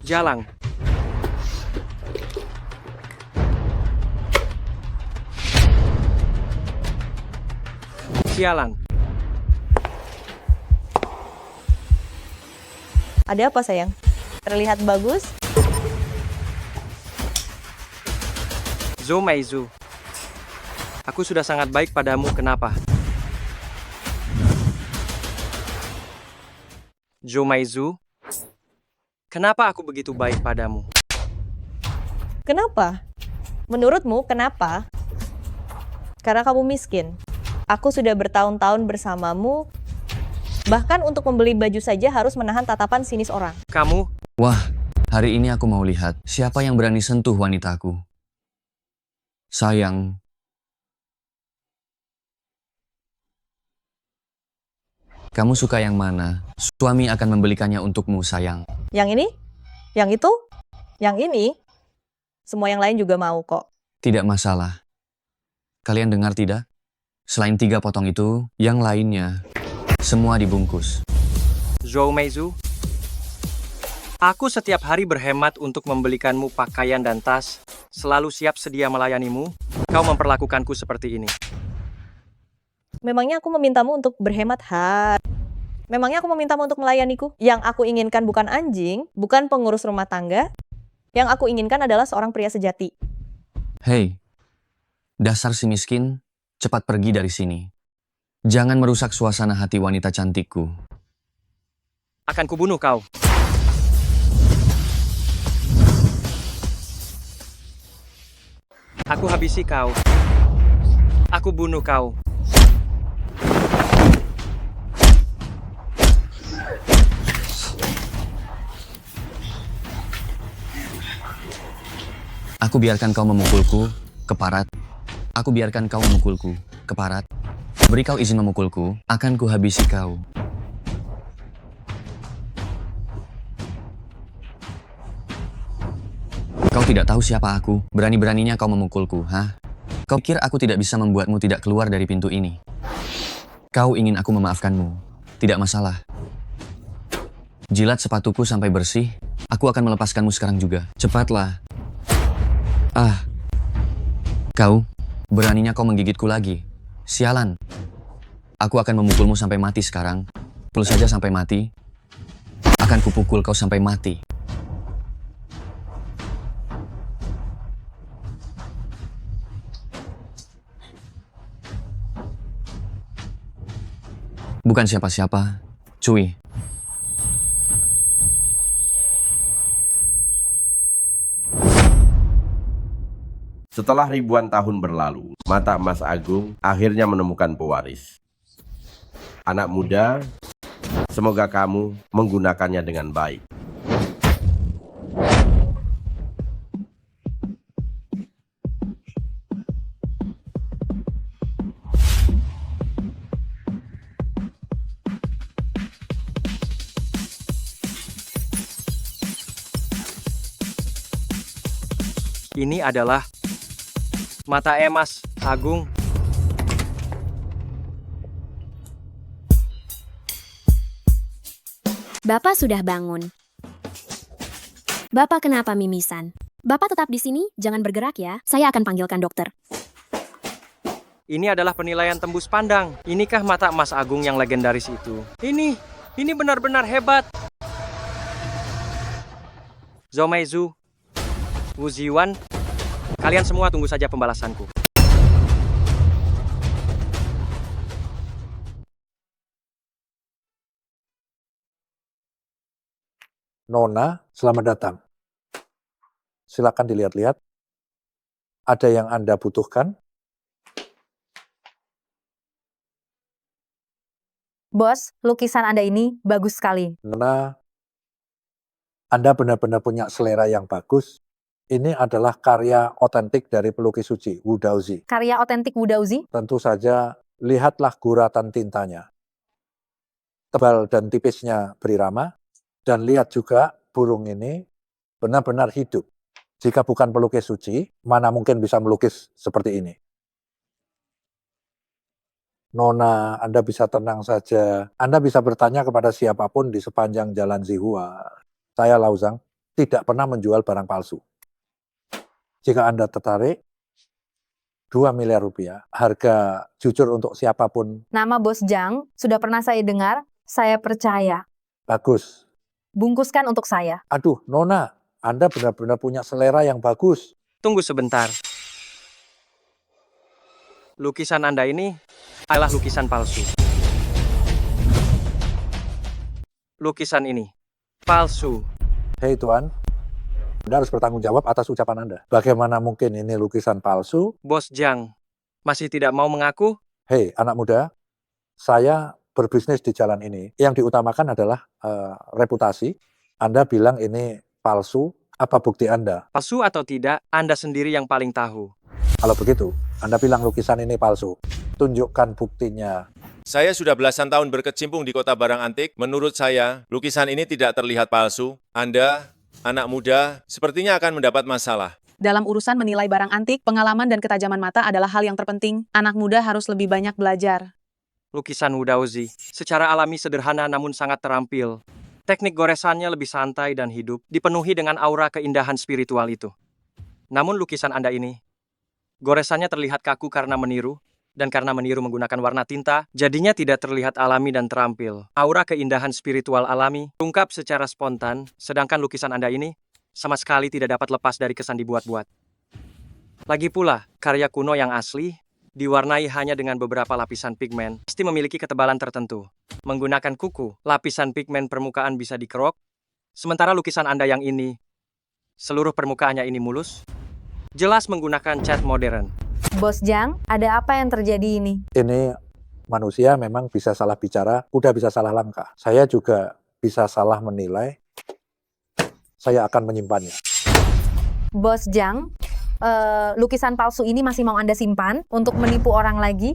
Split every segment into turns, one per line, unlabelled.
Jalang. Sialan.
Ada apa sayang? Terlihat bagus?
Zhou Meizu. Aku sudah sangat baik padamu, kenapa? Zhou Meizu, kenapa aku begitu baik padamu?
Kenapa? Menurutmu kenapa? Karena kamu miskin. Aku sudah bertahun-tahun bersamamu. Bahkan untuk membeli baju saja harus menahan tatapan sinis orang.
Kamu,
Wah, hari ini aku mau lihat siapa yang berani sentuh wanitaku. Sayang, kamu suka yang mana? Suami akan membelikannya untukmu, sayang.
Yang ini? Yang itu? Yang ini? Semua yang lain juga mau kok.
Tidak masalah. Kalian dengar tidak? Selain 3 potong itu, yang lainnya semua dibungkus.
Zhou Meizu, aku setiap hari berhemat untuk membelikanmu pakaian dan tas, selalu siap sedia melayanimu. Kau memperlakukanku seperti ini.
Memangnya aku memintamu untuk berhemat Memangnya aku memintamu untuk melayaniku? Yang aku inginkan bukan anjing, bukan pengurus rumah tangga. Yang aku inginkan adalah seorang pria sejati.
Hei, dasar si miskin, cepat pergi dari sini. Jangan merusak suasana hati wanita cantikku.
Akan kubunuh kau. Aku habisi kau. Aku bunuh kau.
Aku biarkan kau memukulku, keparat. Aku biarkan kau memukulku, keparat. Beri kau izin memukulku, akan kuhabisi kau. Kau tidak tahu siapa aku, berani-beraninya kau memukulku, hah? Kau pikir aku tidak bisa membuatmu tidak keluar dari pintu ini? Kau ingin aku memaafkanmu, tidak masalah. Jilat sepatuku sampai bersih, aku akan melepaskanmu sekarang juga. Cepatlah. Ah, kau, beraninya kau menggigitku lagi. Sialan. Aku akan memukulmu sampai mati sekarang. Pukul saja sampai mati. Akan kupukul kau sampai mati. Bukan siapa-siapa, Cui.
Setelah ribuan tahun berlalu, mata emas Agung akhirnya menemukan pewaris. Anak muda, semoga kamu menggunakannya dengan baik.
Ini adalah mata emas Agung.
Bapak sudah bangun. Bapak kenapa mimisan? Bapak tetap di sini, jangan bergerak ya. Saya akan panggilkan dokter.
Ini adalah penilaian tembus pandang. Inikah mata emas Agung yang legendaris itu? Ini benar-benar hebat. Zhou Meizu, Wu Ziwan, kalian semua tunggu saja pembalasanku.
Nona, selamat datang. Silakan dilihat-lihat. Ada yang Anda butuhkan?
Bos, lukisan Anda ini bagus sekali.
Nona, Anda benar-benar punya selera yang bagus. Ini adalah karya otentik dari pelukis suci, Wu Daozi.
Karya otentik Wu Daozi.
Tentu saja, lihatlah guratan tintanya. Tebal dan tipisnya berirama. Dan lihat juga burung ini benar-benar hidup. Jika bukan pelukis suci, mana mungkin bisa melukis seperti ini. Nona, Anda bisa tenang saja. Anda bisa bertanya kepada siapapun di sepanjang jalan Zihua. Saya Lauzang. tidak pernah menjual barang palsu. Jika Anda tertarik, 2 miliar rupiah, harga jujur untuk siapapun.
Nama Bos Jang sudah pernah saya dengar, saya percaya.
Bagus.
Bungkuskan untuk saya.
Aduh, Nona, Anda benar-benar punya selera yang bagus.
Tunggu sebentar. Lukisan Anda ini adalah lukisan palsu. Lukisan ini palsu.
Hei Tuan, Anda harus bertanggung jawab atas ucapan Anda. Bagaimana mungkin ini lukisan palsu?
Bos Jang masih tidak mau mengaku?
Hei anak muda, saya berbisnis di jalan ini. Yang diutamakan adalah reputasi. Anda bilang ini palsu, apa bukti Anda?
Palsu atau tidak, Anda sendiri yang paling tahu.
Kalau begitu, Anda bilang lukisan ini palsu. Tunjukkan buktinya.
Saya sudah belasan tahun berkecimpung di kota barang antik. Menurut saya, lukisan ini tidak terlihat palsu. Anda, anak muda, sepertinya akan mendapat masalah.
Dalam urusan menilai barang antik, pengalaman dan ketajaman mata adalah hal yang terpenting. Anak muda harus lebih banyak belajar.
Lukisan Wudauzi secara alami sederhana namun sangat terampil. Teknik goresannya lebih santai dan hidup, dipenuhi dengan aura keindahan spiritual itu. Namun lukisan Anda ini, goresannya terlihat kaku karena meniru, dan karena meniru menggunakan warna tinta, jadinya tidak terlihat alami dan terampil. Aura keindahan spiritual alami, ungkap secara spontan, sedangkan lukisan Anda ini sama sekali tidak dapat lepas dari kesan dibuat-buat. Lagi pula, karya kuno yang asli, diwarnai hanya dengan beberapa lapisan pigmen, pasti memiliki ketebalan tertentu. Menggunakan kuku, lapisan pigmen permukaan bisa dikerok, sementara lukisan Anda yang ini, seluruh permukaannya ini mulus, jelas menggunakan cat modern.
Bos Jang, ada apa yang terjadi ini?
Ini manusia memang bisa salah bicara, kuda bisa salah langkah. Saya juga bisa salah menilai. Saya akan menyimpannya.
Bos Jang, lukisan palsu ini masih mau Anda simpan untuk menipu orang lagi?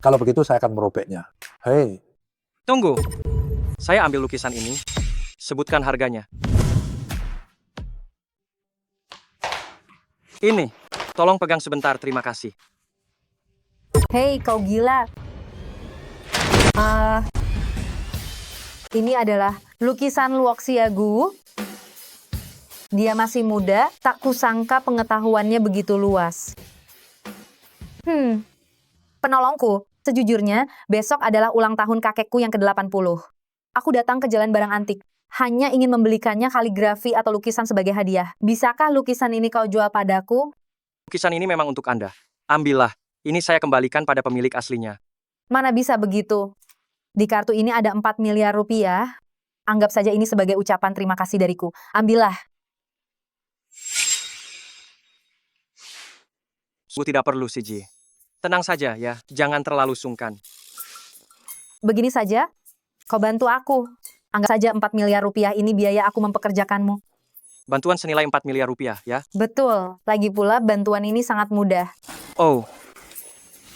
Kalau begitu saya akan merobeknya. Hei,
Tunggu, saya ambil lukisan ini, sebutkan harganya. Ini, tolong pegang sebentar, terima kasih.
Hei, kau gila. Ini adalah lukisan Luoxiagu. Dia masih muda, tak kusangka pengetahuannya begitu luas. Penolongku, sejujurnya, besok adalah ulang tahun kakekku yang ke-80. Aku datang ke Jalan Barang Antik, hanya ingin membelikannya kaligrafi atau lukisan sebagai hadiah. Bisakah lukisan ini kau jual padaku?
Lukisan ini memang untuk Anda. Ambillah, ini saya kembalikan pada pemilik aslinya.
Mana bisa begitu? Di kartu ini ada 4 miliar rupiah. Anggap saja ini sebagai ucapan terima kasih dariku. Ambillah.
Aku tidak perlu, CJ. Tenang saja ya, jangan terlalu sungkan.
Begini saja, kau bantu aku. Anggap saja 4 miliar rupiah ini biaya aku mempekerjakanmu.
Bantuan senilai 4 miliar rupiah, ya?
Betul, lagi pula bantuan ini sangat mudah.
Oh,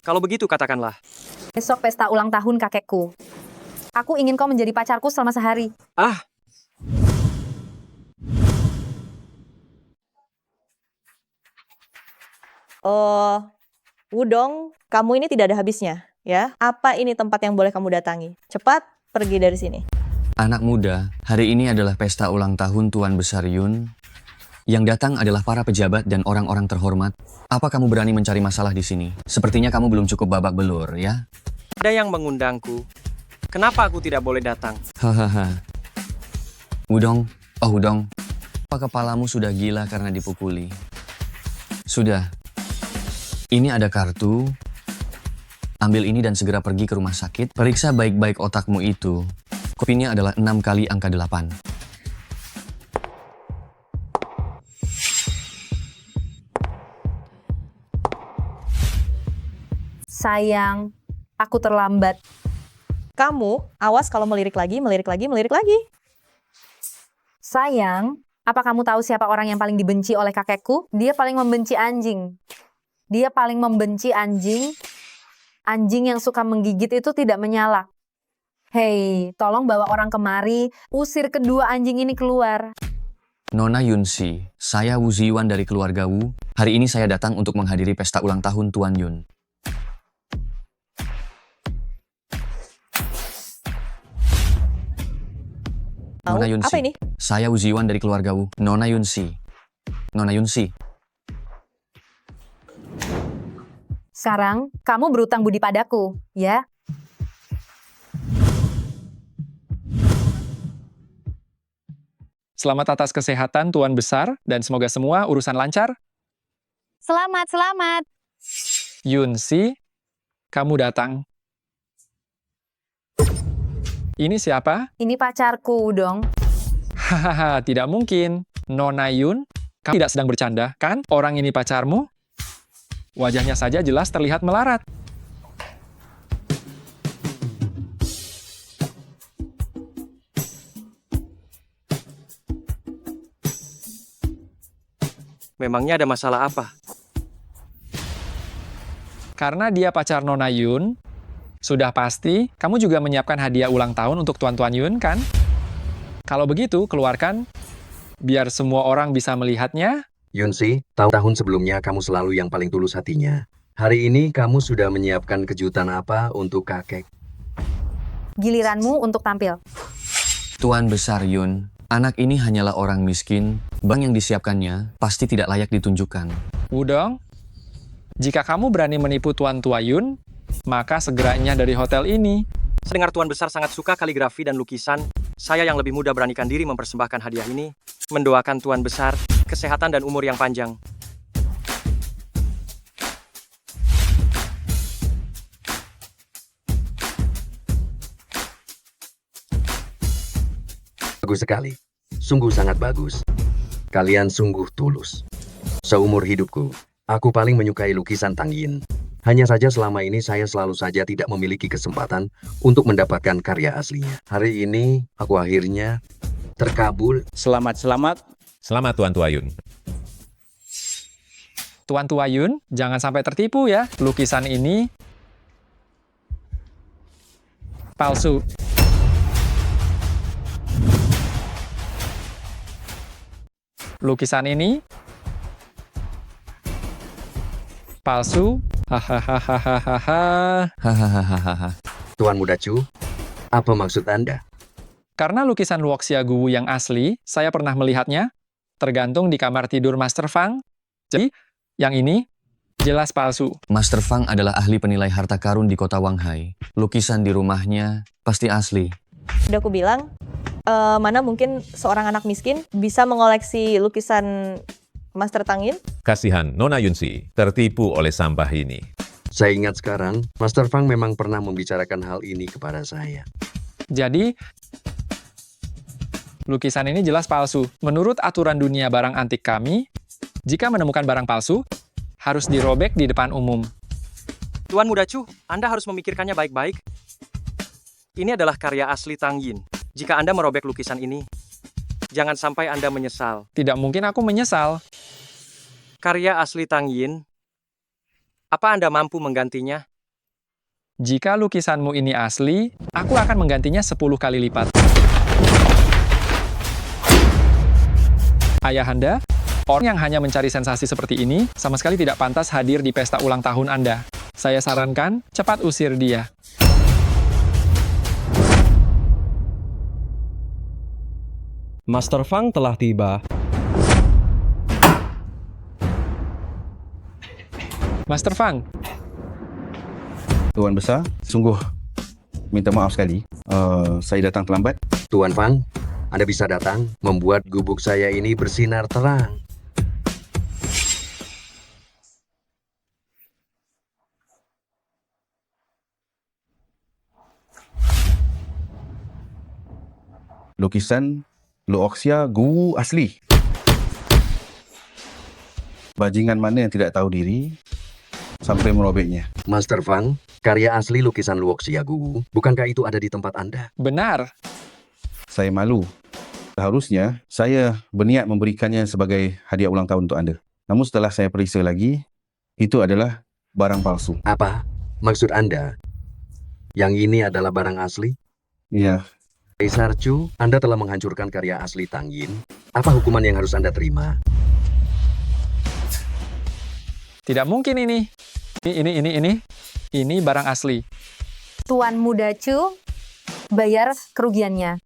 kalau begitu katakanlah.
Besok pesta ulang tahun kakekku. Aku ingin kau menjadi pacarku selama sehari.
Ah,
Wudong, kamu ini tidak ada habisnya, ya. Apa ini tempat yang boleh kamu datangi? Cepat pergi dari sini.
Anak muda, hari ini adalah pesta ulang tahun Tuan Besar Yun. Yang datang adalah para pejabat dan orang-orang terhormat. Apa kamu berani mencari masalah di sini? Sepertinya kamu belum cukup babak belur, ya?
ada yang mengundangku. Kenapa aku tidak boleh datang?
Hahaha. Wudong, oh Wudong. Apa kepalamu sudah gila karena dipukuli? Sudah. Ini ada kartu. Ambil ini dan segera pergi ke rumah sakit. Periksa baik-baik otakmu itu. Kopinya adalah 6 kali angka 8.
Sayang, aku terlambat.
Kamu, awas kalau melirik lagi.
Sayang, apa kamu tahu siapa orang yang paling dibenci oleh kakekku? Dia paling membenci anjing. Dia paling membenci anjing. Anjing yang suka menggigit itu tidak menyala. Hei, tolong bawa orang kemari, usir kedua anjing ini keluar.
Nona Yunsi, saya Wu Ziwan dari keluarga Wu. Hari ini saya datang untuk menghadiri pesta ulang tahun Tuan Yun.
Tahu?
Nona Yunsi.
Apa ini?
Saya Uziwan dari keluarga Wu. Nona Yunsi. Nona Yunsi.
Sekarang, kamu berutang budi padaku, ya?
Selamat atas kesehatan Tuan Besar, dan semoga semua urusan lancar.
Selamat, selamat.
Yunsi, kamu datang. Ini siapa?
Ini pacarku, dong.
Hahaha, tidak mungkin. Nona Yun, kamu tidak sedang bercanda, kan? Orang ini pacarmu? Wajahnya saja jelas terlihat melarat.
Memangnya ada masalah apa?
Karena dia pacar Nona Yun, sudah pasti kamu juga menyiapkan hadiah ulang tahun untuk Tuan-Tuan Yun, kan? Kalau begitu, keluarkan, biar semua orang bisa melihatnya.
Yunsi, tahun sebelumnya kamu selalu yang paling tulus hatinya. Hari ini kamu sudah menyiapkan kejutan apa untuk kakek?
Giliranmu untuk tampil.
Tuan Besar Yun, anak ini hanyalah orang miskin. Bank yang disiapkannya pasti tidak layak ditunjukkan.
Wudong, jika kamu berani menipu Tuan Tua Yun, maka segeranya dari hotel ini.
Sedengar Tuan Besar sangat suka kaligrafi dan lukisan, saya yang lebih muda beranikan diri mempersembahkan hadiah ini, mendoakan Tuan Besar, kesehatan dan umur yang panjang.
Bagus sekali. Sungguh sangat bagus. Kalian sungguh tulus. Seumur hidupku, aku paling menyukai lukisan Tang Yin. Hanya saja selama ini saya selalu saja tidak memiliki kesempatan untuk mendapatkan karya aslinya. Hari ini, aku akhirnya terkabul.
Selamat.
Selamat Tuan Tua Yun.
Tuan Tua Yun, jangan sampai tertipu ya. Lukisan ini palsu. Lukisan ini palsu. Hahaha.
Hahaha.
Tuan Muda Chu, apa maksud Anda?
Karena lukisan Luoxia Guwu yang asli, saya pernah melihatnya, tergantung di kamar tidur Master Fang. Jadi, yang ini jelas palsu.
Master Fang adalah ahli penilai harta karun di kota Wanghai. Lukisan di rumahnya pasti asli.
Udah aku bilang, mana mungkin seorang anak miskin bisa mengoleksi lukisan Master Tang Yin?
Kasihan Nona Yunsi, tertipu oleh sampah ini.
Saya ingat sekarang, Master Fang memang pernah membicarakan hal ini kepada saya.
Jadi, lukisan ini jelas palsu. Menurut aturan dunia barang antik kami, jika menemukan barang palsu, harus dirobek di depan umum.
Tuan Muda Chu, Anda harus memikirkannya baik-baik. Ini adalah karya asli Tang Yin. Jika Anda merobek lukisan ini, jangan sampai Anda menyesal.
Tidak mungkin aku menyesal.
Karya asli Tang Yin, apa Anda mampu menggantinya?
Jika lukisanmu ini asli, aku akan menggantinya 10 kali lipat. Ayahanda, orang yang hanya mencari sensasi seperti ini sama sekali tidak pantas hadir di pesta ulang tahun Anda. Saya sarankan, cepat usir dia.
Master Fang telah tiba.
Master Fang,
Tuan Besar, sungguh minta maaf sekali. Saya datang terlambat.
Tuan Fang, Anda bisa datang, membuat gubuk saya ini bersinar terang.
Lukisan Luoxia Guwu asli. Bajingan mana yang tidak tahu diri sampai merobeknya?
Master Fang, karya asli lukisan Luoxia Guwu, bukankah itu ada di tempat Anda?
benar.
Saya malu. Seharusnya saya berniat memberikannya sebagai hadiah ulang tahun untuk Anda. Namun setelah saya periksa lagi, itu adalah barang palsu.
Apa? Maksud Anda? Yang ini adalah barang asli?
Iya.
Kaisar Chu, Anda telah menghancurkan karya asli Tang Yin. Apa hukuman yang harus Anda terima?
Tidak mungkin ini. Ini barang asli.
Tuan Muda Chu, bayar kerugiannya.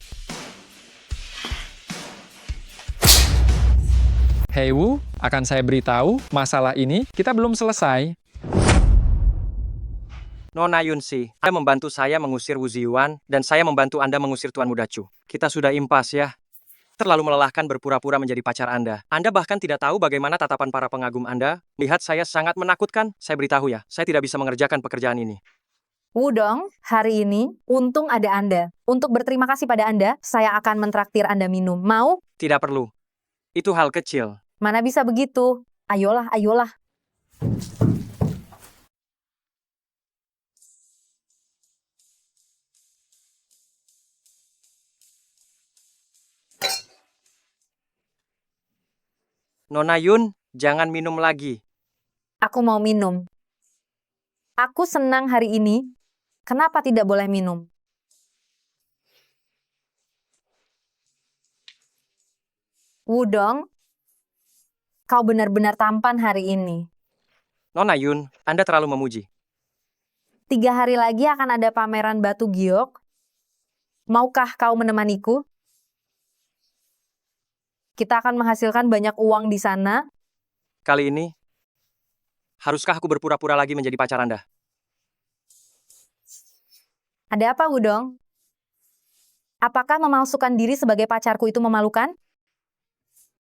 Hei Wu, akan saya beritahu, masalah ini kita belum selesai.
Nona Yunsi, Anda membantu saya mengusir Wu Ziyuan, dan saya membantu Anda mengusir Tuan Muda Chu. Kita sudah impas ya. Terlalu melelahkan berpura-pura menjadi pacar Anda. Anda bahkan tidak tahu bagaimana tatapan para pengagum Anda. Lihat saya sangat menakutkan. Saya beritahu ya, saya tidak bisa mengerjakan pekerjaan ini.
Wudong, hari ini, untung ada Anda. Untuk berterima kasih pada Anda, saya akan mentraktir Anda minum. Mau?
Tidak perlu. Itu hal kecil.
Mana bisa begitu? Ayolah, ayolah.
Nona Yun, jangan minum lagi.
Aku mau minum. Aku senang hari ini. Kenapa tidak boleh minum? Wudong, kau benar-benar tampan hari ini.
Nona Yun, Anda terlalu memuji.
3 hari lagi akan ada pameran batu giok. Maukah kau menemaniku? Kita akan menghasilkan banyak uang di sana.
Kali ini, haruskah aku berpura-pura lagi menjadi pacar Anda?
Ada apa, Wudong? Apakah memalsukan diri sebagai pacarku itu memalukan?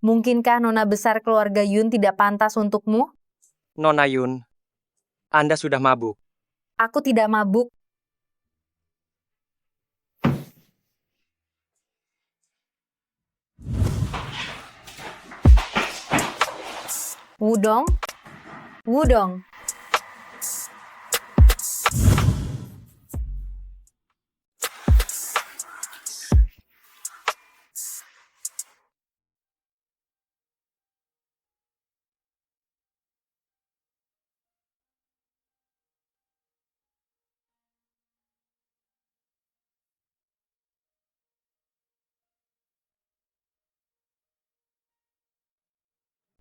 Mungkinkah nona besar keluarga Yun tidak pantas untukmu?
Nona Yun, Anda sudah mabuk.
Aku tidak mabuk. Wudong? Wudong.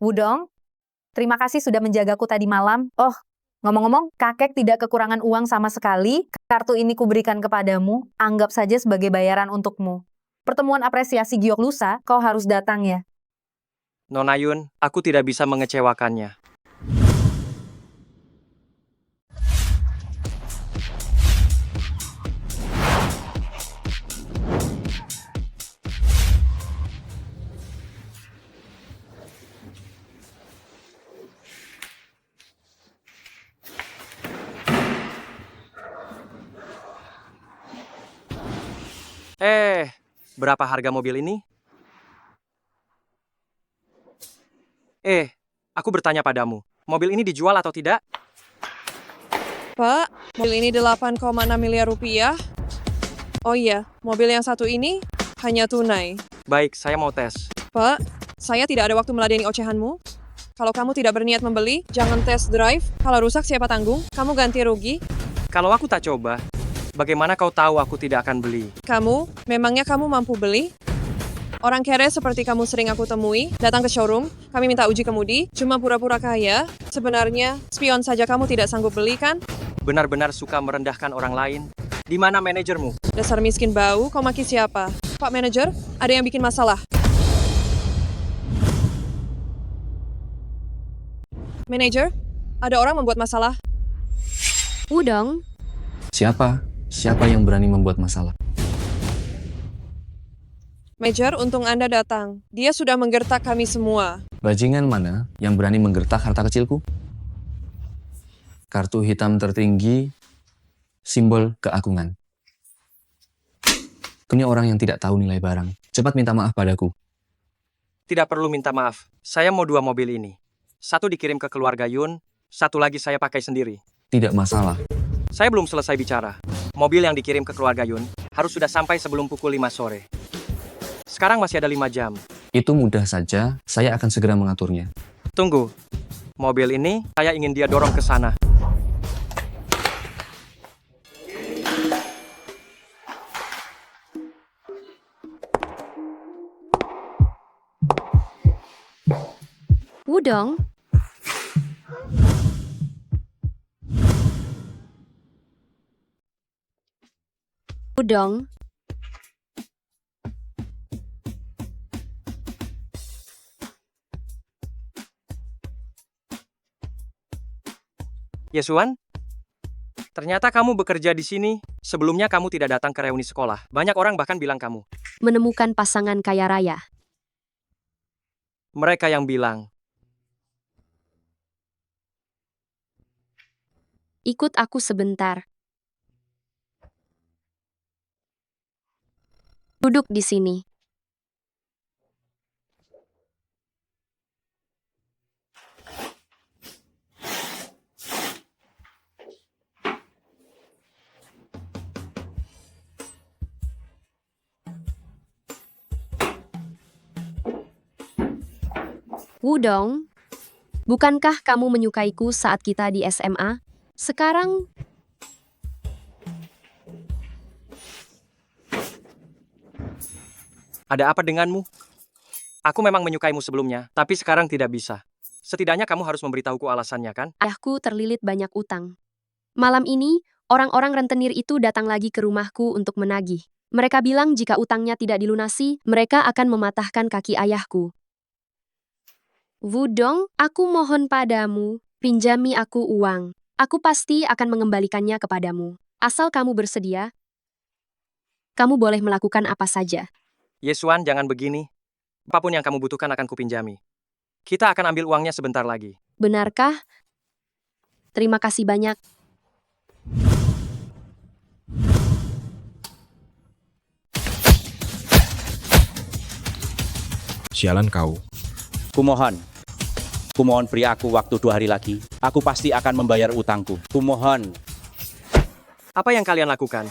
Wudong, terima kasih sudah menjagaku tadi malam. Oh, ngomong-ngomong, kakek tidak kekurangan uang sama sekali. Kartu ini kuberikan kepadamu, anggap saja sebagai bayaran untukmu. Pertemuan apresiasi giok lusa, kau harus datang ya.
Nona Yun, aku tidak bisa mengecewakannya. Berapa harga mobil ini? Aku bertanya padamu, mobil ini dijual atau tidak?
Pak, mobil ini 8,6 miliar rupiah. Oh iya, mobil yang satu ini hanya tunai.
Baik, saya mau tes.
Pak, saya tidak ada waktu meladeni ocehanmu. Kalau kamu tidak berniat membeli, jangan test drive. Kalau rusak siapa tanggung? Kamu ganti rugi.
Kalau aku tak coba, bagaimana kau tahu aku tidak akan beli?
Memangnya kamu mampu beli? Orang kere seperti kamu sering aku temui, datang ke showroom, kami minta uji kemudi, cuma pura-pura kaya. Sebenarnya, spion saja kamu tidak sanggup beli kan?
Benar-benar suka merendahkan orang lain. Di mana manajermu?
Dasar miskin bau, kau maki siapa? Pak manajer, ada yang bikin masalah. Manajer, ada orang membuat masalah.
Wudong,
Siapa? Siapa yang berani membuat masalah?
Manajer, untung Anda datang. Dia sudah menggertak kami semua.
Bajingan mana yang berani menggertak harta kecilku? Kartu hitam tertinggi, simbol keagungan. Punya orang yang tidak tahu nilai barang. Cepat minta maaf padaku.
Tidak perlu minta maaf. Saya mau 2 mobil ini. 1 dikirim ke keluarga Yun, 1 lagi saya pakai sendiri.
Tidak masalah.
Saya belum selesai bicara. Mobil yang dikirim ke keluarga Yun harus sudah sampai sebelum pukul 5 sore. Sekarang masih ada 5 jam.
Itu mudah saja, saya akan segera mengaturnya.
Tunggu. Mobil ini, saya ingin dia dorong ke sana.
Wudong, Wudong,
Yesuan, ternyata kamu bekerja di sini. Sebelumnya kamu tidak datang ke reuni sekolah. Banyak orang bahkan bilang kamu.
Menemukan pasangan kaya raya.
Mereka yang bilang,
Ikut aku sebentar. Duduk di sini. Wudong, bukankah kamu menyukaiku saat kita di SMA? Sekarang,
ada apa denganmu? Aku memang menyukaimu sebelumnya, tapi sekarang tidak bisa. Setidaknya kamu harus memberitahuku alasannya, kan?
ayahku terlilit banyak utang. Malam ini, orang-orang rentenir itu datang lagi ke rumahku untuk menagih. Mereka bilang jika utangnya tidak dilunasi, mereka akan mematahkan kaki ayahku. Wudong, aku mohon padamu, pinjami aku uang. Aku pasti akan mengembalikannya kepadamu. Asal kamu bersedia, kamu boleh melakukan apa saja.
Yesuan, jangan begini. Apapun yang kamu butuhkan akan kupinjami. Kita akan ambil uangnya sebentar lagi.
Benarkah? Terima kasih banyak.
Sialan kau. Kumohon beri aku waktu 2 hari lagi. Aku pasti akan membayar utangku. Kumohon.
Apa yang kalian lakukan?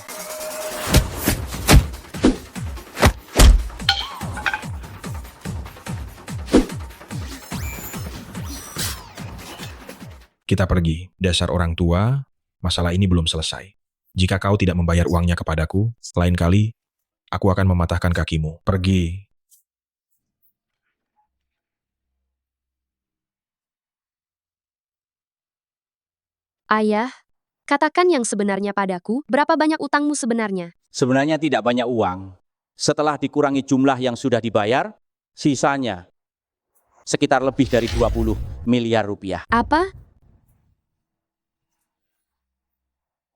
Kita pergi. Dasar orang tua, masalah ini belum selesai. Jika kau tidak membayar uangnya kepadaku, lain kali aku akan mematahkan kakimu. Pergi.
Ayah, katakan yang sebenarnya padaku, berapa banyak utangmu sebenarnya?
Sebenarnya tidak banyak uang. Setelah dikurangi jumlah yang sudah dibayar, sisanya sekitar lebih dari 20 miliar rupiah.
Apa?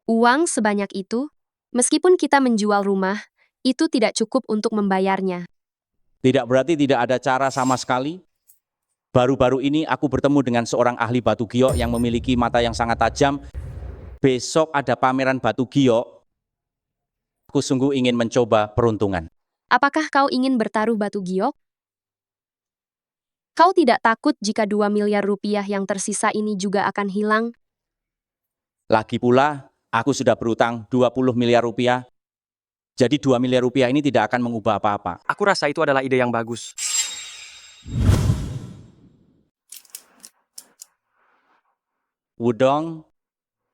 Uang sebanyak itu? Meskipun kita menjual rumah, itu tidak cukup untuk membayarnya.
Tidak berarti tidak ada cara sama sekali. Baru-baru ini aku bertemu dengan seorang ahli batu giok yang memiliki mata yang sangat tajam. Besok ada pameran batu giok. Aku sungguh ingin mencoba peruntungan.
Apakah kau ingin bertaruh batu giok? Kau tidak takut jika 2 miliar rupiah yang tersisa ini juga akan hilang?
Lagi pula, aku sudah berutang 20 miliar rupiah. Jadi 2 miliar rupiah ini tidak akan mengubah apa-apa.
Aku rasa itu adalah ide yang bagus.
Wudong,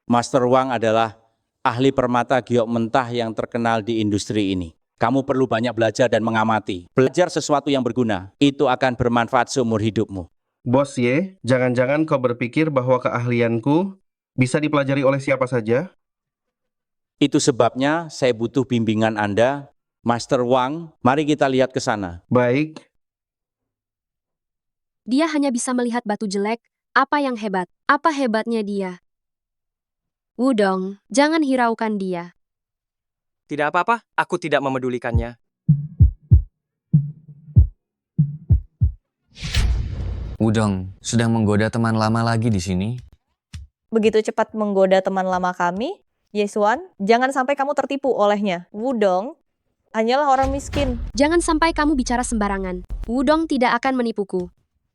Master Wang adalah ahli permata giok mentah yang terkenal di industri ini. Kamu perlu banyak belajar dan mengamati. Belajar sesuatu yang berguna, itu akan bermanfaat seumur hidupmu.
Bos Ye, jangan-jangan kau berpikir bahwa keahlianku bisa dipelajari oleh siapa saja?
Itu sebabnya saya butuh bimbingan Anda. Master Wang, mari kita lihat ke sana.
Baik.
Dia hanya bisa melihat batu jelek. Apa yang hebat? Apa hebatnya dia? Wudong, jangan hiraukan dia.
Tidak apa-apa, aku tidak memedulikannya.
Wudong, sedang menggoda teman lama lagi di sini?
Begitu cepat menggoda teman lama kami, Yesuan, jangan sampai kamu tertipu olehnya. Wudong hanyalah orang miskin.
Jangan sampai kamu bicara sembarangan. Wudong tidak akan menipuku.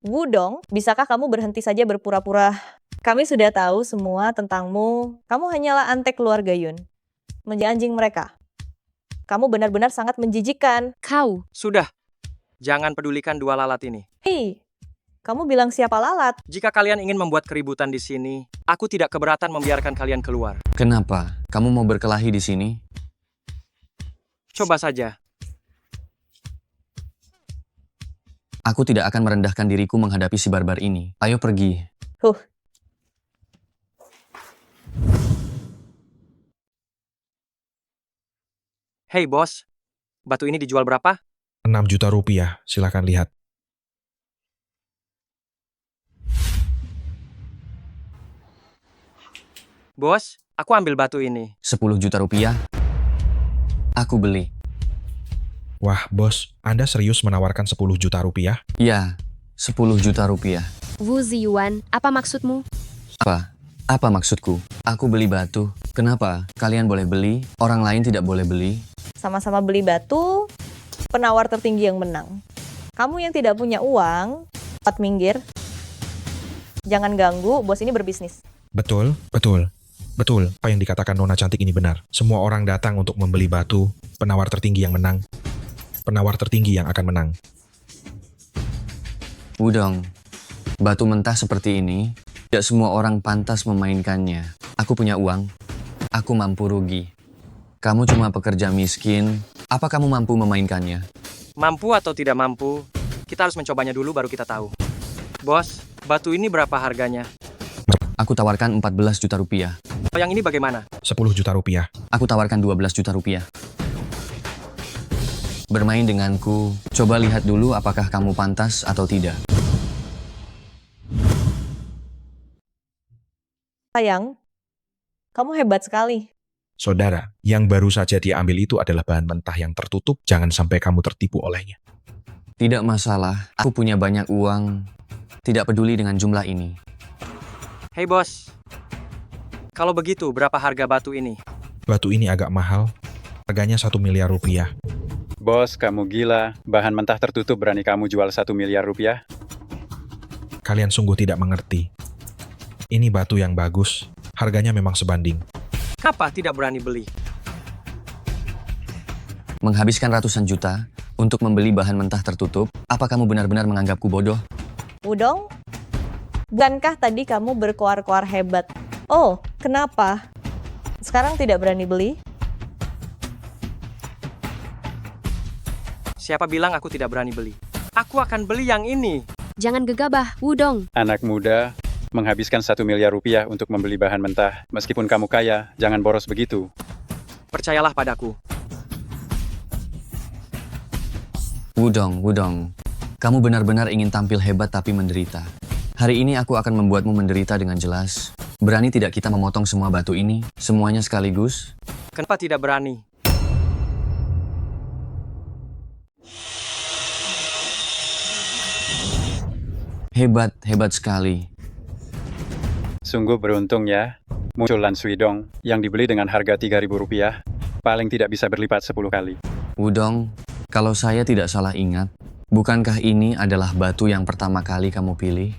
Wudong, bisakah kamu berhenti saja berpura-pura? Kami sudah tahu semua tentangmu. Kamu hanyalah antek keluarga Yun. Menjadi anjing mereka. Kamu benar-benar sangat menjijikkan.
Kau.
Sudah. Jangan pedulikan dua lalat ini.
Hei, kamu bilang siapa lalat?
Jika kalian ingin membuat keributan di sini, aku tidak keberatan membiarkan kalian keluar.
Kenapa? Kamu mau berkelahi di sini?
Coba saja.
Aku tidak akan merendahkan diriku menghadapi si barbar ini. Ayo pergi.
Hei bos, batu ini dijual berapa?
6 juta rupiah, silakan lihat.
Bos, aku ambil batu ini.
10 juta rupiah. Aku beli.
Wah, bos, Anda serius menawarkan 10 juta rupiah?
Ya, 10 juta rupiah.
Wu Ziyuan, apa maksudmu?
Apa? Apa maksudku? Aku beli batu. Kenapa? Kalian boleh beli, orang lain tidak boleh beli.
Sama-sama beli batu, penawar tertinggi yang menang. Kamu yang tidak punya uang, cepat minggir. Jangan ganggu, bos ini berbisnis.
Betul, betul. Betul, apa yang dikatakan Nona cantik ini benar. Semua orang datang untuk membeli batu, penawar tertinggi yang menang. Penawar tertinggi yang akan menang.
Wudong, batu mentah seperti ini, tidak semua orang pantas memainkannya. Aku punya uang, aku mampu rugi. Kamu cuma pekerja miskin, apa kamu mampu memainkannya?
Mampu atau tidak mampu, kita harus mencobanya dulu baru kita tahu. Bos, batu ini berapa harganya?
Aku tawarkan 14 juta rupiah.
Yang ini bagaimana?
10 juta rupiah.
Aku tawarkan 12 juta rupiah. Bermain denganku, coba lihat dulu apakah kamu pantas atau tidak.
Sayang, kamu hebat sekali.
Saudara, yang baru saja dia ambil itu adalah bahan mentah yang tertutup. Jangan sampai kamu tertipu olehnya.
Tidak masalah, aku punya banyak uang. Tidak peduli dengan jumlah ini.
Hei bos, kalau begitu berapa harga batu ini?
Batu ini agak mahal. Harganya 1 miliar rupiah.
Bos, kamu gila. Bahan mentah tertutup berani kamu jual 1 miliar rupiah?
Kalian sungguh tidak mengerti. Ini batu yang bagus. Harganya memang sebanding.
Kenapa tidak berani beli?
Menghabiskan ratusan juta untuk membeli bahan mentah tertutup, apa kamu benar-benar menganggapku bodoh?
Wudong, bukankah tadi kamu berkoar-koar hebat? Oh, kenapa? Sekarang tidak berani beli?
Siapa bilang aku tidak berani beli? Aku akan beli yang ini.
Jangan gegabah, Wudong.
Anak muda, menghabiskan 1 miliar rupiah untuk membeli bahan mentah. Meskipun kamu kaya, jangan boros begitu.
Percayalah padaku.
Wudong, kamu benar-benar ingin tampil hebat tapi menderita. Hari ini aku akan membuatmu menderita dengan jelas. Berani tidak kita memotong semua batu ini, semuanya sekaligus?
Kenapa tidak berani?
Hebat sekali.
Sungguh beruntung ya. Muncul Lan Suidong yang dibeli dengan harga 3.000 rupiah. Paling tidak bisa berlipat 10 kali.
Wudong, kalau saya tidak salah ingat, bukankah ini adalah batu yang pertama kali kamu pilih?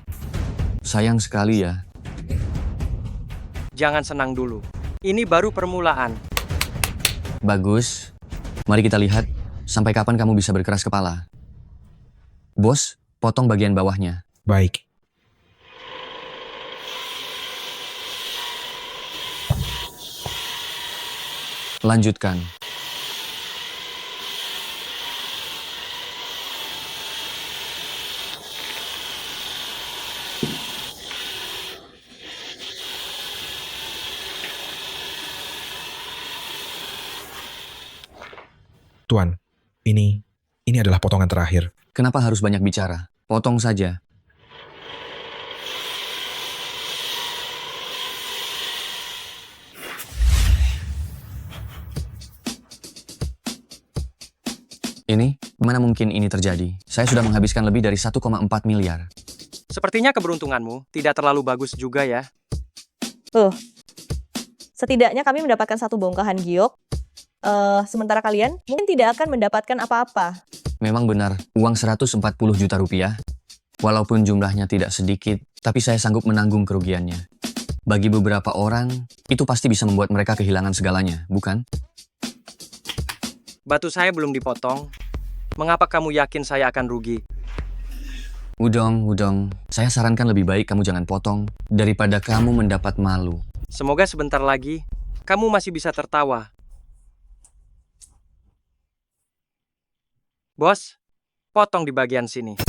Sayang sekali ya.
Jangan senang dulu. Ini baru permulaan.
Bagus. Mari kita lihat, sampai kapan kamu bisa berkeras kepala. Bos, potong bagian bawahnya.
Baik.
Lanjutkan.
Tuan, ini adalah potongan terakhir.
Kenapa harus banyak bicara? Potong saja. Ini, mana mungkin ini terjadi? Saya sudah menghabiskan lebih dari 1,4 miliar.
Sepertinya keberuntunganmu tidak terlalu bagus juga ya.
Setidaknya kami mendapatkan satu bongkahan giok. Sementara kalian mungkin tidak akan mendapatkan apa-apa.
Memang benar, uang 140 juta rupiah. Walaupun jumlahnya tidak sedikit, tapi saya sanggup menanggung kerugiannya. Bagi beberapa orang, itu pasti bisa membuat mereka kehilangan segalanya, bukan?
Batu saya belum dipotong. Mengapa kamu yakin saya akan rugi?
Wudong, saya sarankan lebih baik kamu jangan potong daripada kamu mendapat malu.
Semoga sebentar lagi kamu masih bisa tertawa. Bos, potong di bagian sini.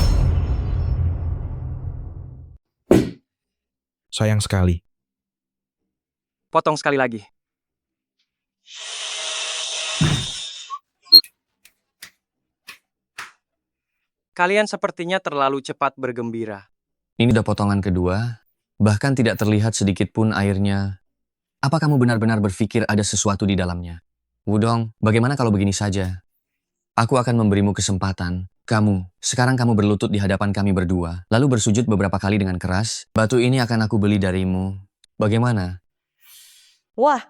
Sayang sekali.
Potong sekali lagi. Kalian sepertinya terlalu cepat bergembira.
Ini udah potongan kedua, bahkan tidak terlihat sedikit pun airnya. Apa kamu benar-benar berpikir ada sesuatu di dalamnya? Wudong, bagaimana kalau begini saja? Aku akan memberimu kesempatan. Sekarang kamu berlutut di hadapan kami berdua, lalu bersujud beberapa kali dengan keras. Batu ini akan aku beli darimu. Bagaimana?
Wah,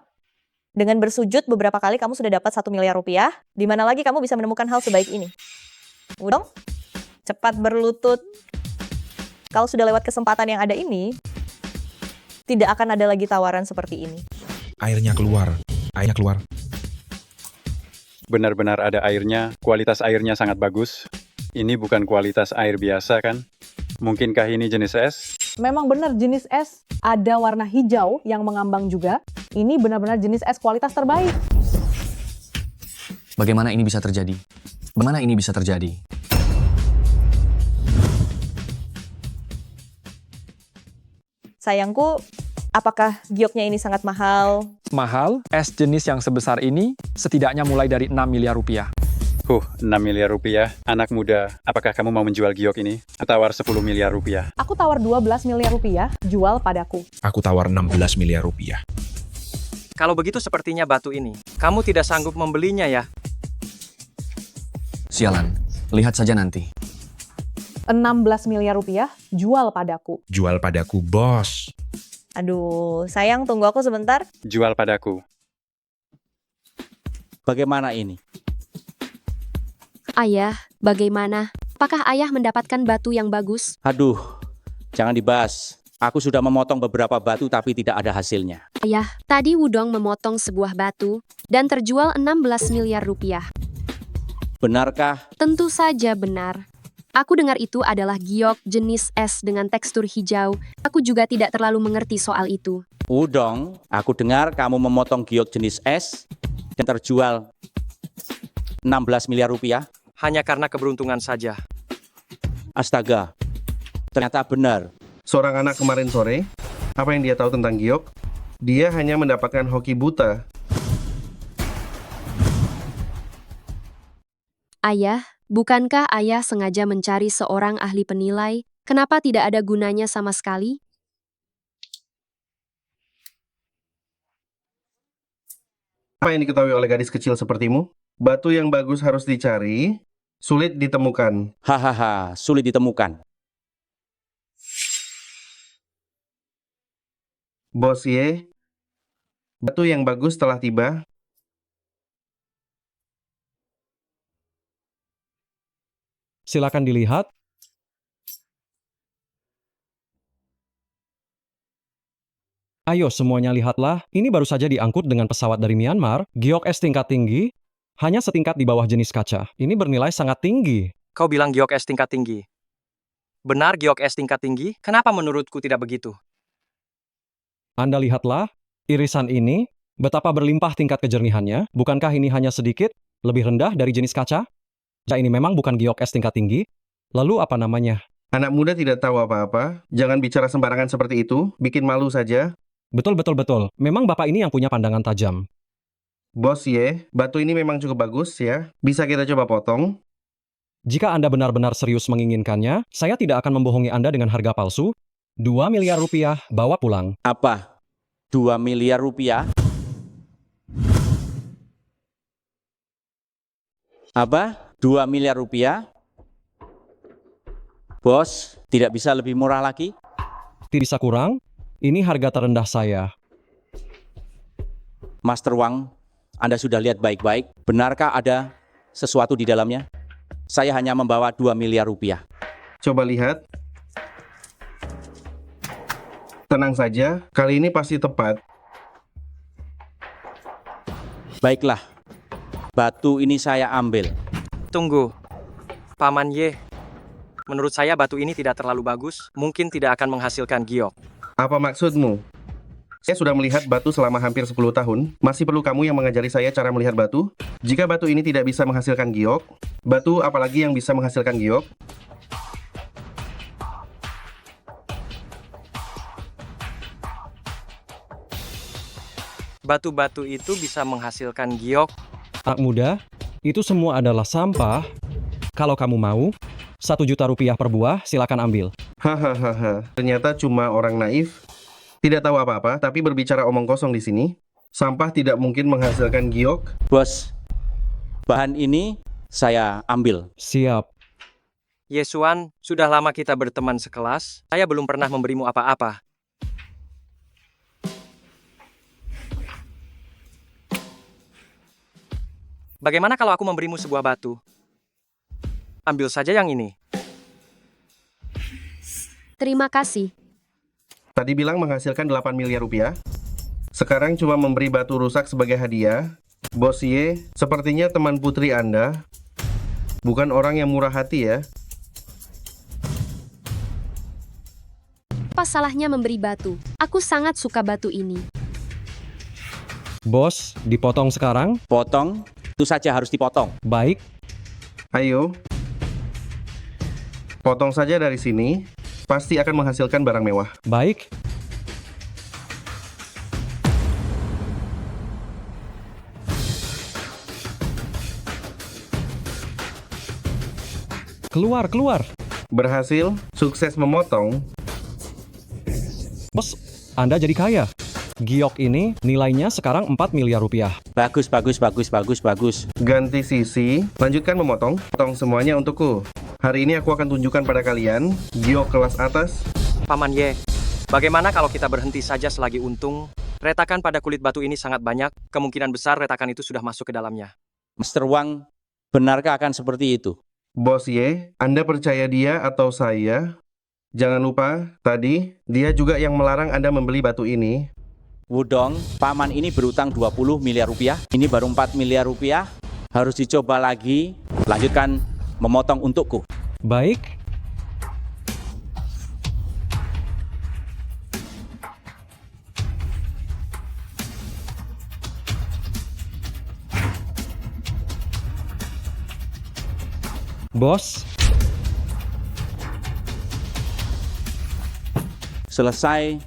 dengan bersujud beberapa kali kamu sudah dapat 1 miliar rupiah. Di mana lagi kamu bisa menemukan hal sebaik ini? Wudong, cepat berlutut. Kalau sudah lewat kesempatan yang ada ini, tidak akan ada lagi tawaran seperti ini.
Airnya keluar. Airnya keluar.
Benar-benar ada airnya, kualitas airnya sangat bagus. Ini bukan kualitas air biasa kan? Mungkinkah ini jenis es?
Memang benar jenis es. Ada warna hijau yang mengambang juga. Ini benar-benar jenis es kualitas terbaik.
Bagaimana ini bisa terjadi? Bagaimana ini bisa terjadi?
Sayangku, apakah gioknya ini sangat mahal?
Mahal, es jenis yang sebesar ini setidaknya mulai dari 6 miliar rupiah.
6 miliar rupiah. Anak muda, apakah kamu mau menjual giok ini? Tawar 10 miliar rupiah.
Aku tawar 12 miliar rupiah, jual padaku.
Aku tawar 16 miliar rupiah.
Kalau begitu sepertinya batu ini, kamu tidak sanggup membelinya ya?
Sialan, lihat saja nanti.
16 miliar rupiah, jual padaku.
Jual padaku, bos.
Aduh, sayang, tunggu aku sebentar.
Jual padaku.
Bagaimana ini?
Ayah, bagaimana? Apakah ayah mendapatkan batu yang bagus?
Aduh, jangan dibahas. Aku sudah memotong beberapa batu tapi tidak ada hasilnya.
Ayah, tadi Wudong memotong sebuah batu dan terjual 16 miliar rupiah.
Benarkah?
Tentu saja benar. Aku dengar itu adalah giok jenis es dengan tekstur hijau. Aku juga tidak terlalu mengerti soal itu.
Wudong, aku dengar kamu memotong giok jenis es dan terjual 16 miliar rupiah.
Hanya karena keberuntungan saja.
Astaga, ternyata benar.
Seorang anak kemarin sore, apa yang dia tahu tentang giok? Dia hanya mendapatkan hoki buta.
Ayah, bukankah ayah sengaja mencari seorang ahli penilai? Kenapa tidak ada gunanya sama sekali?
Apa yang diketahui oleh gadis kecil sepertimu? Batu yang bagus harus dicari, sulit ditemukan.
Hahaha, sulit ditemukan.
Bos Ye, batu yang bagus telah tiba.
Silakan dilihat. Ayo semuanya lihatlah, ini baru saja diangkut dengan pesawat dari Myanmar, giok es tingkat tinggi, hanya setingkat di bawah jenis kaca. Ini bernilai sangat tinggi.
Kau bilang giok es tingkat tinggi. Benar giok es tingkat tinggi? Kenapa menurutku tidak begitu?
Anda lihatlah, irisan ini, betapa berlimpah tingkat kejernihannya, bukankah ini hanya sedikit, lebih rendah dari jenis kaca? Jika ini memang bukan giok es tingkat tinggi, lalu apa namanya?
Anak muda tidak tahu apa-apa, jangan bicara sembarangan seperti itu, bikin malu saja.
Betul. Memang Bapak ini yang punya pandangan tajam.
Bos Ye, batu ini memang cukup bagus ya. Bisa kita coba potong?
Jika Anda benar-benar serius menginginkannya, saya tidak akan membohongi Anda dengan harga palsu. 2 miliar rupiah, bawa pulang.
Apa? 2 miliar rupiah? Apa? 2 miliar rupiah? Bos, tidak bisa lebih murah lagi?
Tidak bisa kurang? Ini harga terendah saya.
Master Wang, Anda sudah lihat baik-baik. Benarkah ada sesuatu di dalamnya? Saya hanya membawa 2 miliar rupiah.
Coba lihat. Tenang saja, kali ini pasti tepat.
Baiklah, batu ini saya ambil.
Tunggu, Paman Ye. Menurut saya batu ini tidak terlalu bagus, mungkin tidak akan menghasilkan giok.
Apa maksudmu? Saya sudah melihat batu selama hampir 10 tahun. Masih perlu kamu yang mengajari saya cara melihat batu? Jika batu ini tidak bisa menghasilkan giok, batu apalagi yang bisa menghasilkan giok?
Batu-batu itu bisa menghasilkan giok.
Anak muda, itu semua adalah sampah. Kalau kamu mau, 1 juta rupiah per buah, silakan ambil.
Hahaha, ternyata cuma orang naif. Tidak tahu apa-apa, tapi berbicara omong kosong di sini. Sampah tidak mungkin menghasilkan giok.
Bos, bahan ini saya ambil.
Siap.
Yesuan, sudah lama kita berteman sekelas. Saya belum pernah memberimu apa-apa. Bagaimana kalau aku memberimu sebuah batu? Ambil saja yang ini.
Terima kasih.
Tadi bilang menghasilkan 8 miliar rupiah. Sekarang cuma memberi batu rusak sebagai hadiah. Bos Ye, sepertinya teman putri Anda bukan orang yang murah hati ya.
Apa salahnya memberi batu? Aku sangat suka batu ini.
Bos, dipotong sekarang?
Potong, itu saja harus dipotong.
Baik.
Ayo. Potong saja dari sini. Pasti akan menghasilkan barang mewah.
Baik. Keluar, keluar.
Berhasil, sukses memotong.
Bos, Anda jadi kaya. Giok ini nilainya sekarang 4 miliar rupiah.
Bagus.
Ganti sisi, lanjutkan memotong. Potong semuanya untukku. Hari ini aku akan tunjukkan pada kalian giok kelas atas.
Paman Ye, bagaimana kalau kita berhenti saja selagi untung? Retakan pada kulit batu ini sangat banyak, kemungkinan besar retakan itu sudah masuk ke dalamnya.
Master Wang, benarkah akan seperti itu?
Bos Ye, Anda percaya dia atau saya? Jangan lupa, tadi dia juga yang melarang Anda membeli batu ini.
Wudong, paman ini berutang 20 miliar rupiah. Ini baru 4 miliar rupiah. Harus dicoba lagi. Lanjutkan memotong untukku.
Baik. Bos,
Selesai.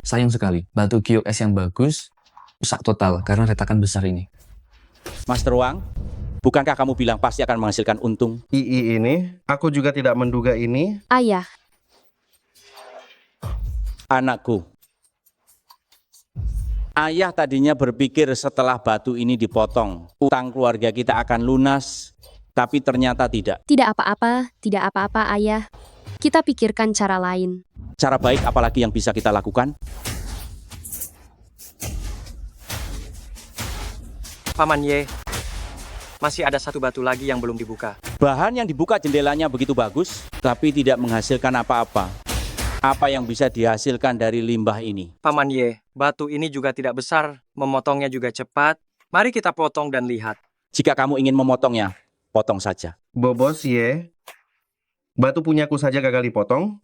Sayang sekali, batu giok es yang bagus rusak total karena retakan besar ini.
Master Wang, bukankah kamu bilang pasti akan menghasilkan untung?
Ini, aku juga tidak menduga ini.
Ayah,
Anakku, ayah tadinya berpikir setelah batu ini dipotong, utang keluarga kita akan lunas, tapi ternyata tidak.
tidak apa-apa, ayah. Kita pikirkan cara lain.
Cara baik apalagi yang bisa kita lakukan?
Paman Ye, masih ada satu batu lagi yang belum dibuka.
Bahan yang dibuka jendelanya begitu bagus, tapi tidak menghasilkan apa-apa. Apa yang bisa dihasilkan dari limbah ini?
Paman Ye, batu ini juga tidak besar, memotongnya juga cepat. Mari kita potong dan lihat.
Jika kamu ingin memotongnya, potong saja.
Bos Ye, batu punyaku saja gagal dipotong.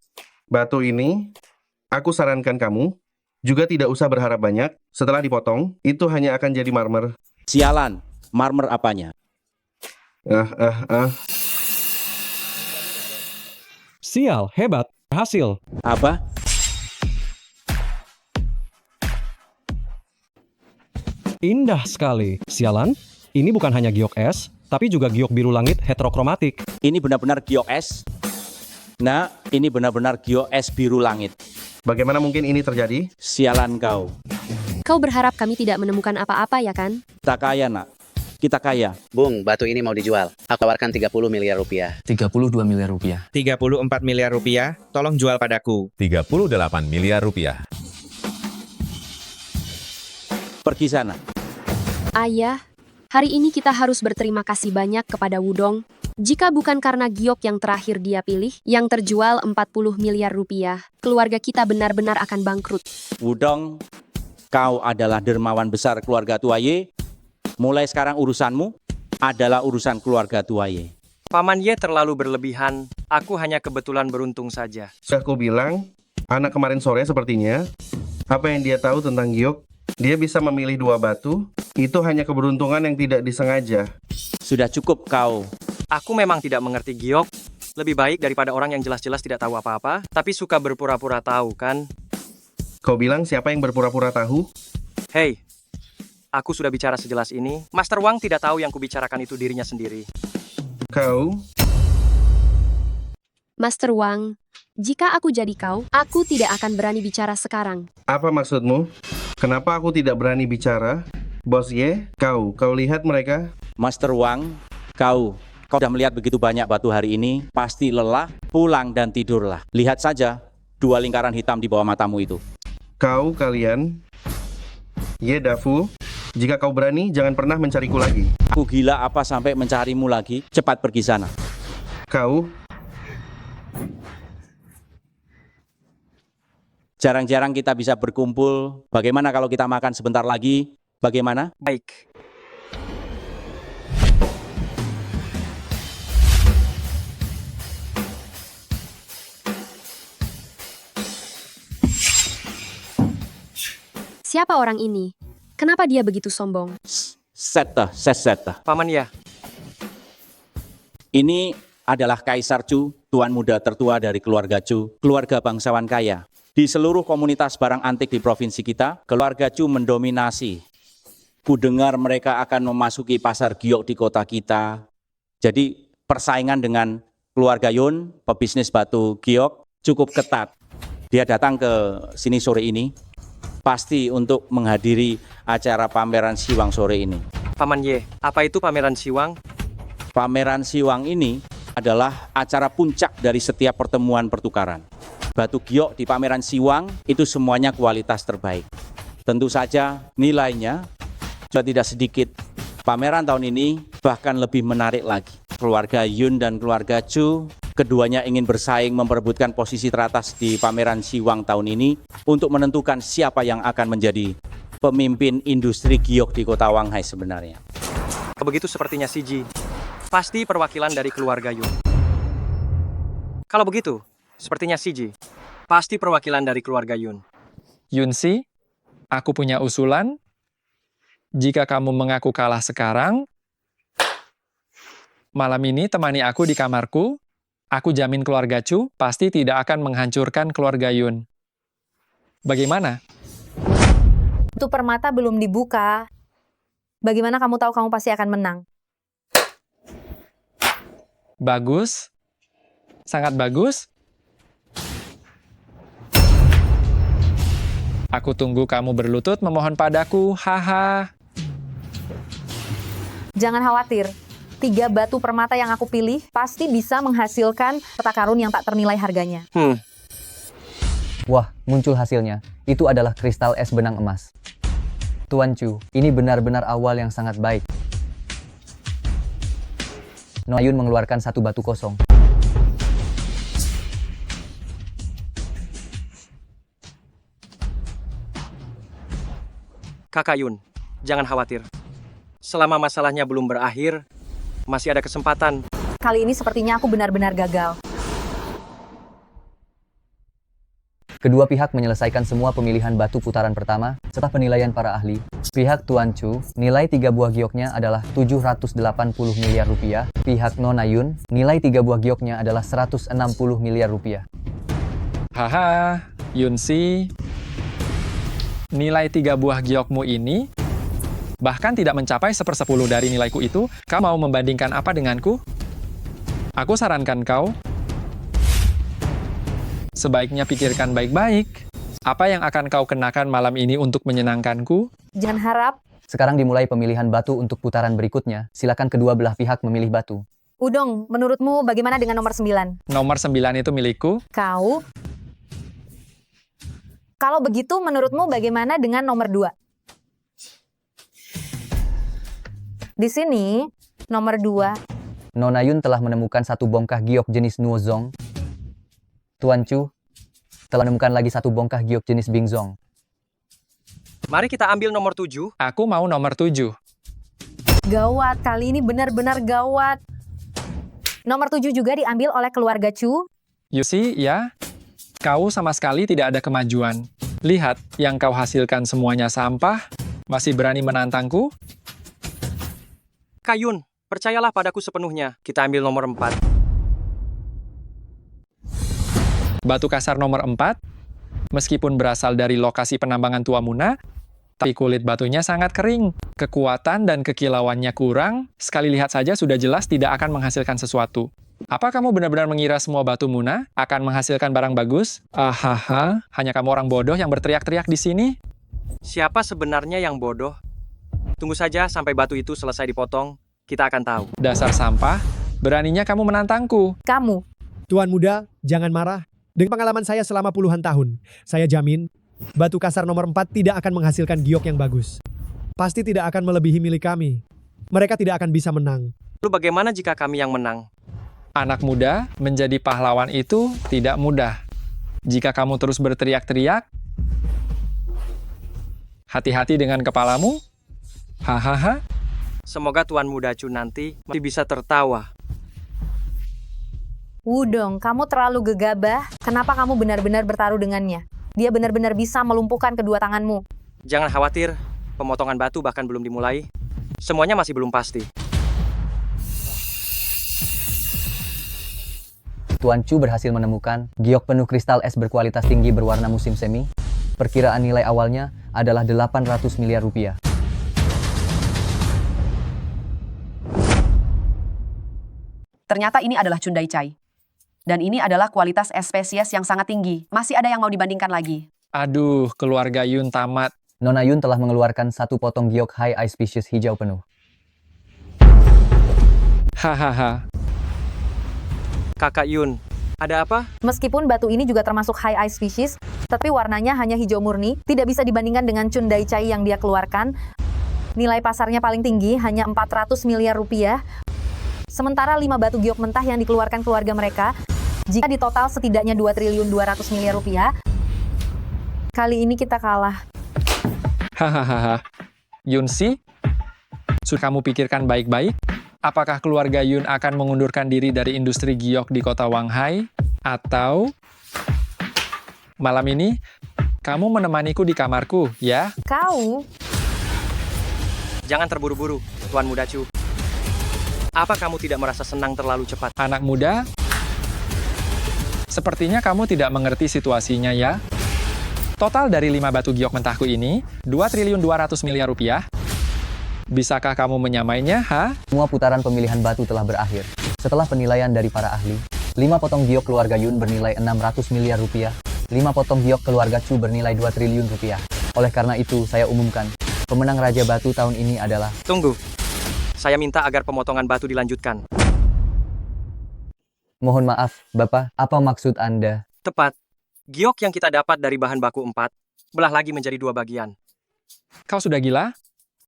Batu ini, aku sarankan kamu juga tidak usah berharap banyak. Setelah dipotong, itu hanya akan jadi marmer.
Sialan, marmer apanya?
sial, hebat, berhasil.
Apa?
Indah sekali. Sialan, ini bukan hanya giok es, tapi juga giok biru langit heterokromatik.
Ini benar-benar giok es. Nah, ini benar-benar giok es biru langit.
Bagaimana mungkin ini terjadi?
Sialan kau.
Kau berharap kami tidak menemukan apa-apa ya kan?
Tak kaya, nak. Kita kaya.
Bung, batu ini mau dijual. Aku tawarkan 30 miliar rupiah.
32 miliar rupiah.
34 miliar rupiah, tolong jual padaku.
38 miliar rupiah.
Pergi sana.
Ayah, hari ini kita harus berterima kasih banyak kepada Wudong. Jika bukan karena giok yang terakhir dia pilih, yang terjual 40 miliar rupiah, keluarga kita benar-benar akan bangkrut.
Wudong, kau adalah dermawan besar keluarga Tuaye. Mulai sekarang urusanmu adalah urusan keluarga Tuaye.
Paman Ye terlalu berlebihan. Aku hanya kebetulan beruntung saja.
Sudah aku bilang, anak kemarin sore sepertinya. Apa yang dia tahu tentang giok? Dia bisa memilih dua batu. Itu hanya keberuntungan yang tidak disengaja.
Sudah cukup kau.
Aku memang tidak mengerti giok. Lebih baik daripada orang yang jelas-jelas tidak tahu apa-apa, tapi suka berpura-pura tahu, kan?
Kau bilang siapa yang berpura-pura tahu?
Hei, Aku sudah bicara sejelas ini. Master Wang tidak tahu yang kubicarakan itu dirinya sendiri.
Kau,
Master Wang, jika aku jadi kau, aku tidak akan berani bicara sekarang.
apa maksudmu? Kenapa aku tidak berani bicara? Bos Ye, kau lihat mereka?
Master Wang, kau sudah melihat begitu banyak batu hari ini, pasti lelah, pulang dan tidurlah. Lihat saja, 2 lingkaran hitam di bawah matamu itu.
Kalian, Ye Dafu, jika kau berani, jangan pernah mencariku lagi.
Aku gila apa sampai mencarimu lagi? Cepat pergi sana.
Kau,
jarang-jarang kita bisa berkumpul. Bagaimana kalau kita makan sebentar lagi? Bagaimana?
Baik.
Siapa orang ini? Kenapa dia begitu sombong?
Seta.
Paman ya,
Ini adalah Kaisar Chu, tuan muda tertua dari keluarga Chu, keluarga bangsawan kaya. Di seluruh komunitas barang antik di provinsi kita, keluarga Chu mendominasi. Ku dengar mereka akan memasuki pasar giok di kota kita. Jadi persaingan dengan keluarga Yun, pebisnis batu giok, cukup ketat. Dia datang ke sini sore ini, pasti untuk menghadiri acara pameran Siwang sore ini.
Paman Ye, apa itu pameran Siwang?
Pameran Siwang ini adalah acara puncak dari setiap pertemuan pertukaran. Batu giok di pameran Siwang itu semuanya kualitas terbaik. Tentu saja nilainya juga tidak sedikit. Pameran tahun ini bahkan lebih menarik lagi. Keluarga Yun dan keluarga Chu, keduanya ingin bersaing memperebutkan posisi teratas di pameran Siwang tahun ini untuk menentukan siapa yang akan menjadi pemimpin industri giok di kota Wanghai sebenarnya.
Begitu sepertinya Siji. Pasti perwakilan dari keluarga Yun. Kalau begitu, sepertinya Siji. Pasti perwakilan dari keluarga Yun.
Yunsi, aku punya usulan. Jika kamu mengaku kalah sekarang, malam ini temani aku di kamarku. Aku jamin keluarga Chu pasti tidak akan menghancurkan keluarga Yun. Bagaimana?
Itu permata belum dibuka. Bagaimana kamu tahu kamu pasti akan menang?
Bagus. Sangat bagus. Aku tunggu kamu berlutut memohon padaku. Haha.
Jangan khawatir. 3 batu permata yang aku pilih pasti bisa menghasilkan harta karun yang tak ternilai harganya.
Wah, muncul hasilnya. Itu adalah kristal es benang emas. Tuan Chu, ini benar-benar awal yang sangat baik. Noayun mengeluarkan 1 batu kosong.
Kakak Yun, jangan khawatir. Selama masalahnya belum berakhir, masih ada kesempatan.
Kali ini sepertinya aku benar-benar gagal.
Kedua pihak menyelesaikan semua pemilihan batu putaran pertama. Setelah penilaian para ahli, pihak Tuan Chu, nilai 3 buah gioknya adalah 780 miliar rupiah. Pihak Nona Yun, nilai 3 buah gioknya adalah 160 miliar rupiah.
Haha, Yunsi. Nilai 3 buah giokmu ini bahkan tidak mencapai 1/10 dari nilaiku itu. Kau mau membandingkan apa denganku? Aku sarankan kau sebaiknya pikirkan baik-baik. Apa yang akan kau kenakan malam ini untuk menyenangkanku?
Jangan harap.
Sekarang dimulai pemilihan batu untuk putaran berikutnya. Silakan kedua belah pihak memilih batu.
Udong, menurutmu bagaimana dengan nomor 9?
Nomor 9 itu milikku.
Kau? Kalau begitu, menurutmu bagaimana dengan nomor 2? Di sini, nomor 2.
Nona Yun telah menemukan 1 bongkah giok jenis Nuozong. Tuan Chu telah menemukan lagi 1 bongkah giok jenis Bingzong.
Mari kita ambil nomor 7.
Aku mau nomor 7.
Gawat, kali ini benar-benar gawat. Nomor 7 juga diambil oleh keluarga Chu.
Yusi, ya? Kau sama sekali tidak ada kemajuan. Lihat, yang kau hasilkan semuanya sampah. Masih berani menantangku?
Kak Yun, percayalah padaku sepenuhnya. Kita ambil nomor 4.
Batu kasar nomor 4, meskipun berasal dari lokasi penambangan Tua Muna, Tapi kulit batunya sangat kering. Kekuatan dan kekilauannya kurang. Sekali lihat saja sudah jelas tidak akan menghasilkan sesuatu. Apa kamu benar-benar mengira semua batu Muna akan menghasilkan barang bagus? Ahaha, hanya kamu orang bodoh yang berteriak-teriak di sini?
Siapa sebenarnya yang bodoh? Tunggu saja sampai batu itu selesai dipotong, kita akan tahu.
Dasar sampah, beraninya kamu menantangku.
Kamu.
Tuan muda, jangan marah. Dengan pengalaman saya selama puluhan tahun, saya jamin batu kasar nomor 4 tidak akan menghasilkan giok yang bagus. Pasti tidak akan melebihi milik kami. Mereka tidak akan bisa menang.
Lalu bagaimana jika kami yang menang?
Anak muda, menjadi pahlawan itu tidak mudah. Jika kamu terus berteriak-teriak, hati-hati dengan kepalamu. Hahaha.
Semoga Tuan Muda Chu nanti masih bisa tertawa.
Wudong, kamu terlalu gegabah. Kenapa kamu benar-benar bertaruh dengannya? Dia benar-benar bisa melumpuhkan kedua tanganmu.
Jangan khawatir, pemotongan batu bahkan belum dimulai. Semuanya masih belum pasti.
Tuan Chu berhasil menemukan giok penuh kristal es berkualitas tinggi berwarna musim semi. Perkiraan nilai awalnya adalah 800 miliar rupiah.
Ternyata ini adalah Chundai Chai. Dan ini adalah kualitas es spesies yang sangat tinggi. Masih ada yang mau dibandingkan lagi.
Aduh, keluarga Yun tamat.
Nona Yun telah mengeluarkan satu potong giok high ice species hijau penuh.
Hahaha.
Kakak Yun, ada apa?
Meskipun batu ini juga termasuk high ice species, tapi warnanya hanya hijau murni, tidak bisa dibandingkan dengan Chundai Chai yang dia keluarkan. Nilai pasarnya paling tinggi hanya 400 miliar rupiah. Sementara 5 batu giok mentah yang dikeluarkan keluarga mereka, jika di total setidaknya 2 triliun 200 miliar rupiah, kali ini kita kalah.
Hahaha. Yun Si, sudah kamu pikirkan baik-baik? Apakah keluarga Yun akan mengundurkan diri dari industri giok di kota Wanghai? Atau malam ini, kamu menemaniku di kamarku, ya?
Kau?
Jangan terburu-buru, Tuan Muda Chu. Apa kamu tidak merasa senang terlalu cepat?
Anak muda, sepertinya kamu tidak mengerti situasinya ya. Total dari 5 batu giok mentahku ini, 2 triliun 200 miliar rupiah. Bisakah kamu menyamainya, ha?
Semua putaran pemilihan batu telah berakhir. Setelah penilaian dari para ahli, 5 potong giok keluarga Yun bernilai 600 miliar rupiah. 5 potong giok keluarga Chu bernilai 2 triliun rupiah. Oleh karena itu, saya umumkan, pemenang Raja Batu tahun ini adalah...
Tunggu. Saya minta agar pemotongan batu dilanjutkan.
Mohon maaf, Bapak, apa maksud Anda?
Tepat. Giok yang kita dapat dari bahan baku 4, belah lagi menjadi 2 bagian.
Kau sudah gila?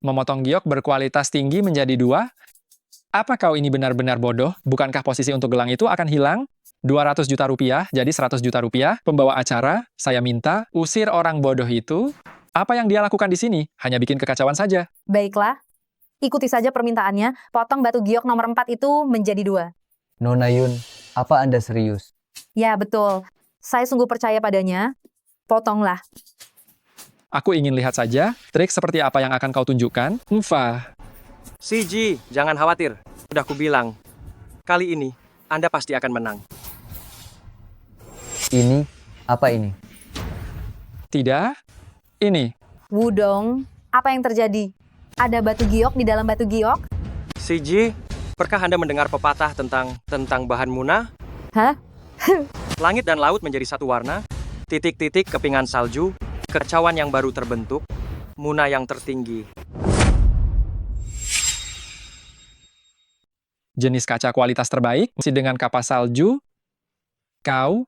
Memotong giok berkualitas tinggi menjadi 2? Apa kau ini benar-benar bodoh? Bukankah posisi untuk gelang itu akan hilang? 200 juta rupiah, jadi 100 juta rupiah. Pembawa acara, saya minta usir orang bodoh itu. Apa yang dia lakukan di sini? Hanya bikin kekacauan saja.
Baiklah. Ikuti saja permintaannya, potong batu giok nomor 4 itu menjadi 2.
Nona Yun, apa Anda serius?
Ya, betul. Saya sungguh percaya padanya. Potonglah.
Aku ingin lihat saja trik seperti apa yang akan kau tunjukkan.
CG, jangan khawatir. Sudah kubilang. Kali ini, Anda pasti akan menang.
Ini, apa ini?
Tidak, ini.
Wudong, apa yang terjadi? Ada batu giok di dalam batu giok?
CG, pernah Anda mendengar pepatah tentang bahan Muna?
Hah?
Langit dan laut menjadi satu warna, titik-titik kepingan salju, kekacauan yang baru terbentuk, Muna yang tertinggi.
Jenis kaca kualitas terbaik, masih dengan kapas salju. Kau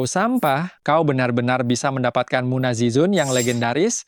sampah, kau benar-benar bisa mendapatkan Muna Zizun yang legendaris.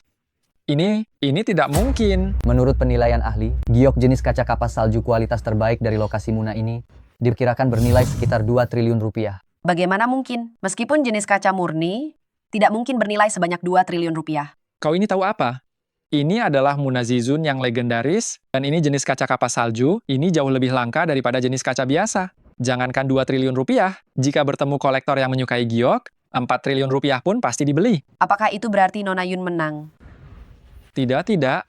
Ini tidak mungkin.
Menurut penilaian ahli, giok jenis kaca kapas salju kualitas terbaik dari lokasi Muna ini diperkirakan bernilai sekitar 2 triliun rupiah.
Bagaimana mungkin? Meskipun jenis kaca murni, tidak mungkin bernilai sebanyak 2 triliun rupiah.
Kau ini tahu apa? Ini adalah Muna Zizun yang legendaris, dan ini jenis kaca kapas salju, ini jauh lebih langka daripada jenis kaca biasa. Jangankan 2 triliun rupiah, jika bertemu kolektor yang menyukai giok, 4 triliun rupiah pun pasti dibeli.
Apakah itu berarti Nona Yun menang?
Tidak.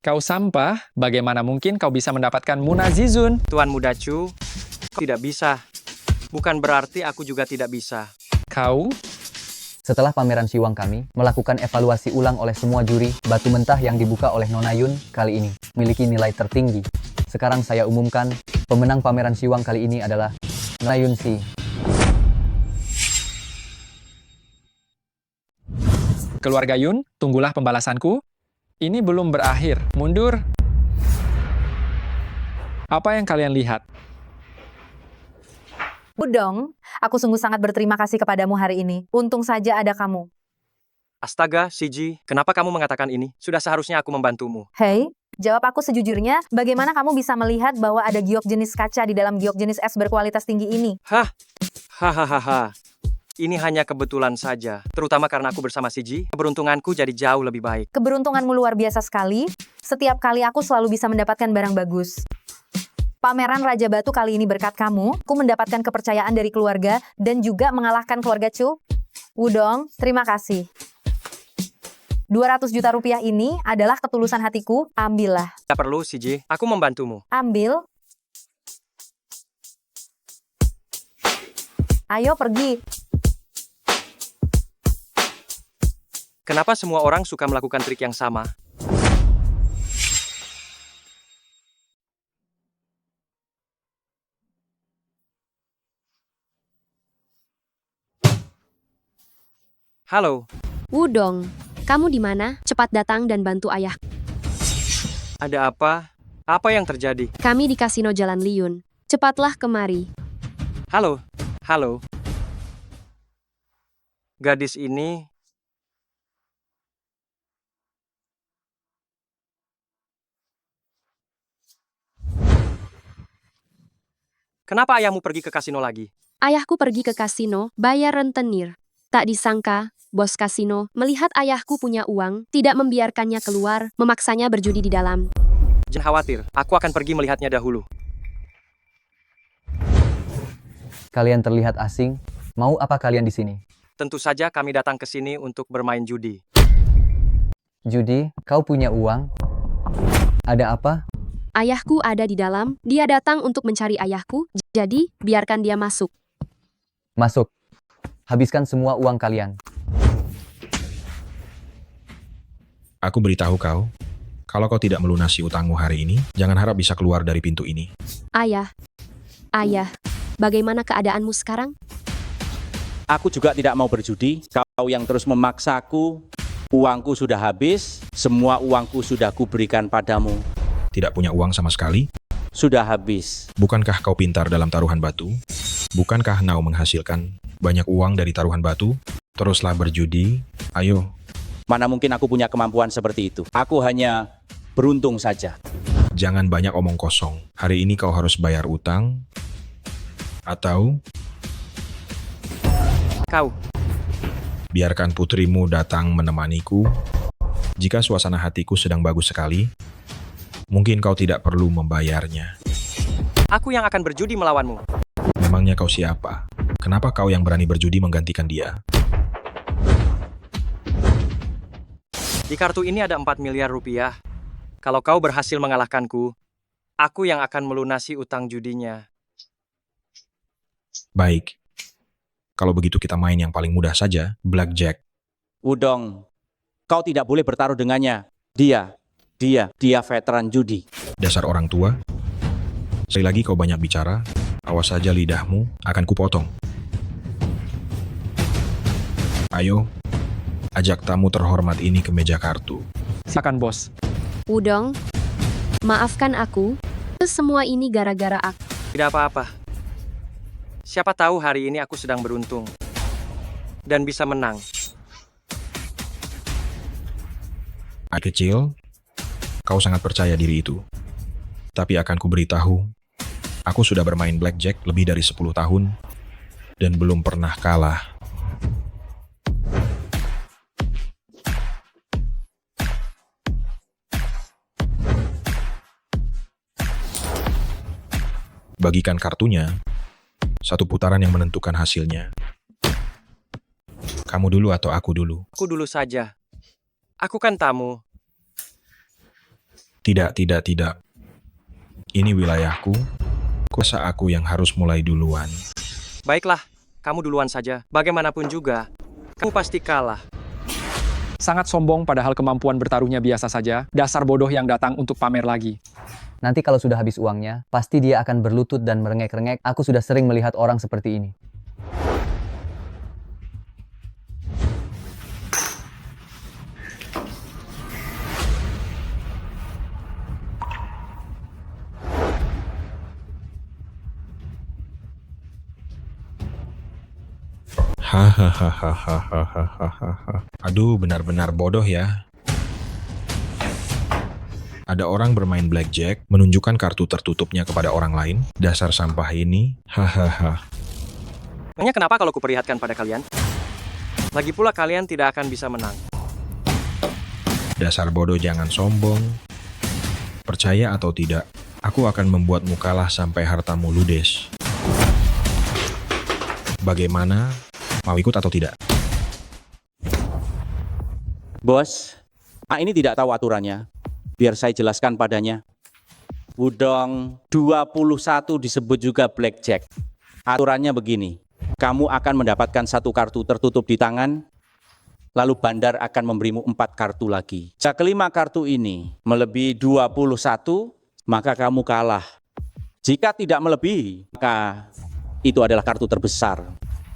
Kau sampah, bagaimana mungkin kau bisa mendapatkan Muna Zizun?
Tuan Muda Chu, kau tidak bisa. Bukan berarti aku juga tidak bisa.
Kau
Setelah pameran Siwang kami melakukan evaluasi ulang oleh semua juri, batu mentah yang dibuka oleh Nona Yun kali ini memiliki nilai tertinggi. Sekarang saya umumkan, pemenang pameran Siwang kali ini adalah Nona Yun Si.
Keluarga Yun, tunggulah pembalasanku. Ini belum berakhir. Mundur. Apa yang kalian lihat?
Wudong, aku sungguh sangat berterima kasih kepadamu hari ini. Untung saja ada kamu.
Astaga, Siji, kenapa kamu mengatakan ini? Sudah seharusnya aku membantumu.
Hei, jawab aku sejujurnya, bagaimana kamu bisa melihat bahwa ada giok jenis kaca di dalam giok jenis es berkualitas tinggi ini?
Hahaha. Ini hanya kebetulan saja, terutama karena aku bersama Siji, keberuntunganku jadi jauh lebih baik.
Keberuntunganmu luar biasa sekali. Setiap kali aku selalu bisa mendapatkan barang bagus. Pameran Raja Batu kali ini berkat kamu, aku mendapatkan kepercayaan dari keluarga dan juga mengalahkan keluarga Chu. Wudong, terima kasih. 200 juta rupiah ini adalah ketulusan hatiku, ambillah.
Tidak perlu, Siji, aku membantumu.
Ambil. Ayo pergi.
Kenapa semua orang suka melakukan trik yang sama? Halo,
Wudong, kamu di mana? Cepat datang dan bantu ayah.
ada apa? Apa yang terjadi?
Kami di Kasino Jalan Liyun. Cepatlah kemari.
Halo, halo. Gadis ini... Kenapa ayahmu pergi ke kasino lagi?
Ayahku pergi ke kasino, bayar rentenir. Tak disangka, bos kasino melihat ayahku punya uang, tidak membiarkannya keluar, memaksanya berjudi di dalam.
Jangan khawatir, aku akan pergi melihatnya dahulu.
Kalian terlihat asing. Mau apa kalian di sini?
Tentu saja kami datang ke sini untuk bermain judi.
Judi, kau punya uang? Ada apa?
Ayahku ada di dalam, dia datang untuk mencari ayahku, jadi biarkan dia masuk.
Masuk. Habiskan semua uang kalian.
Aku beritahu kau, kalau kau tidak melunasi utangmu hari ini, jangan harap bisa keluar dari pintu ini.
Ayah, bagaimana keadaanmu sekarang?
Aku juga tidak mau berjudi. Kau yang terus memaksaku. Uangku sudah habis. Semua uangku sudah kuberikan padamu.
Tidak punya uang sama sekali?
Sudah habis.
Bukankah kau pintar dalam taruhan batu? Bukankah Nau menghasilkan banyak uang dari taruhan batu? Teruslah berjudi. Ayo.
Mana mungkin aku punya kemampuan seperti itu. Aku hanya beruntung saja.
Jangan banyak omong kosong. Hari ini kau harus bayar utang. Atau
Kau.
biarkan putrimu datang menemaniku. Jika suasana hatiku sedang bagus sekali, mungkin kau tidak perlu membayarnya.
Aku yang akan berjudi melawanmu.
Memangnya kau siapa? Kenapa kau yang berani berjudi menggantikan dia?
Di kartu ini ada 4 miliar rupiah. Kalau kau berhasil mengalahkanku, aku yang akan melunasi utang judinya.
Baik. Kalau begitu kita main yang paling mudah saja, blackjack.
Wudong, kau tidak boleh bertaruh dengannya. Dia veteran judi.
Dasar orang tua. Sekali lagi kau banyak bicara, awas saja lidahmu akan kupotong. Ayo, ajak tamu terhormat ini ke meja kartu.
Silakan, bos.
Wudong, maafkan aku. Semua ini gara-gara aku.
Tidak apa-apa. Siapa tahu hari ini aku sedang beruntung. Dan bisa menang.
Anak kecil, kau sangat percaya diri itu. Tapi akan kuberitahu, aku sudah bermain blackjack lebih dari 10 tahun dan belum pernah kalah. Bagikan kartunya, satu putaran yang menentukan hasilnya. Kamu dulu atau aku dulu?
Aku dulu saja. Aku kan tamu.
Tidak. Ini wilayahku. Kuasa aku yang harus mulai duluan.
Baiklah, kamu duluan saja. Bagaimanapun juga, Kamu pasti kalah.
Sangat sombong padahal kemampuan bertaruhnya biasa saja. Dasar bodoh yang datang untuk pamer lagi.
Nanti kalau sudah habis uangnya, pasti dia akan berlutut dan merengek-rengek. Aku sudah sering melihat orang seperti ini.
Hahaha. Aduh, benar-benar bodoh ya. Ada orang bermain blackjack, menunjukkan kartu tertutupnya kepada orang lain. Dasar sampah ini. Hahaha.
Makanya kenapa kalau kuperlihatkan pada kalian? Lagi pula kalian tidak akan bisa menang.
Dasar bodoh, jangan sombong. Percaya atau tidak, aku akan membuatmu kalah sampai hartamu ludes. Bagaimana? Mau ikut atau tidak?
Bos, ini tidak tahu aturannya. Biar saya jelaskan padanya. Wudong 21 disebut juga blackjack. Aturannya begini. Kamu akan mendapatkan 1 kartu tertutup di tangan, lalu bandar akan memberimu 4 kartu lagi. Jika kelima kartu ini melebihi 21, maka kamu kalah. Jika tidak melebihi, maka itu adalah kartu terbesar.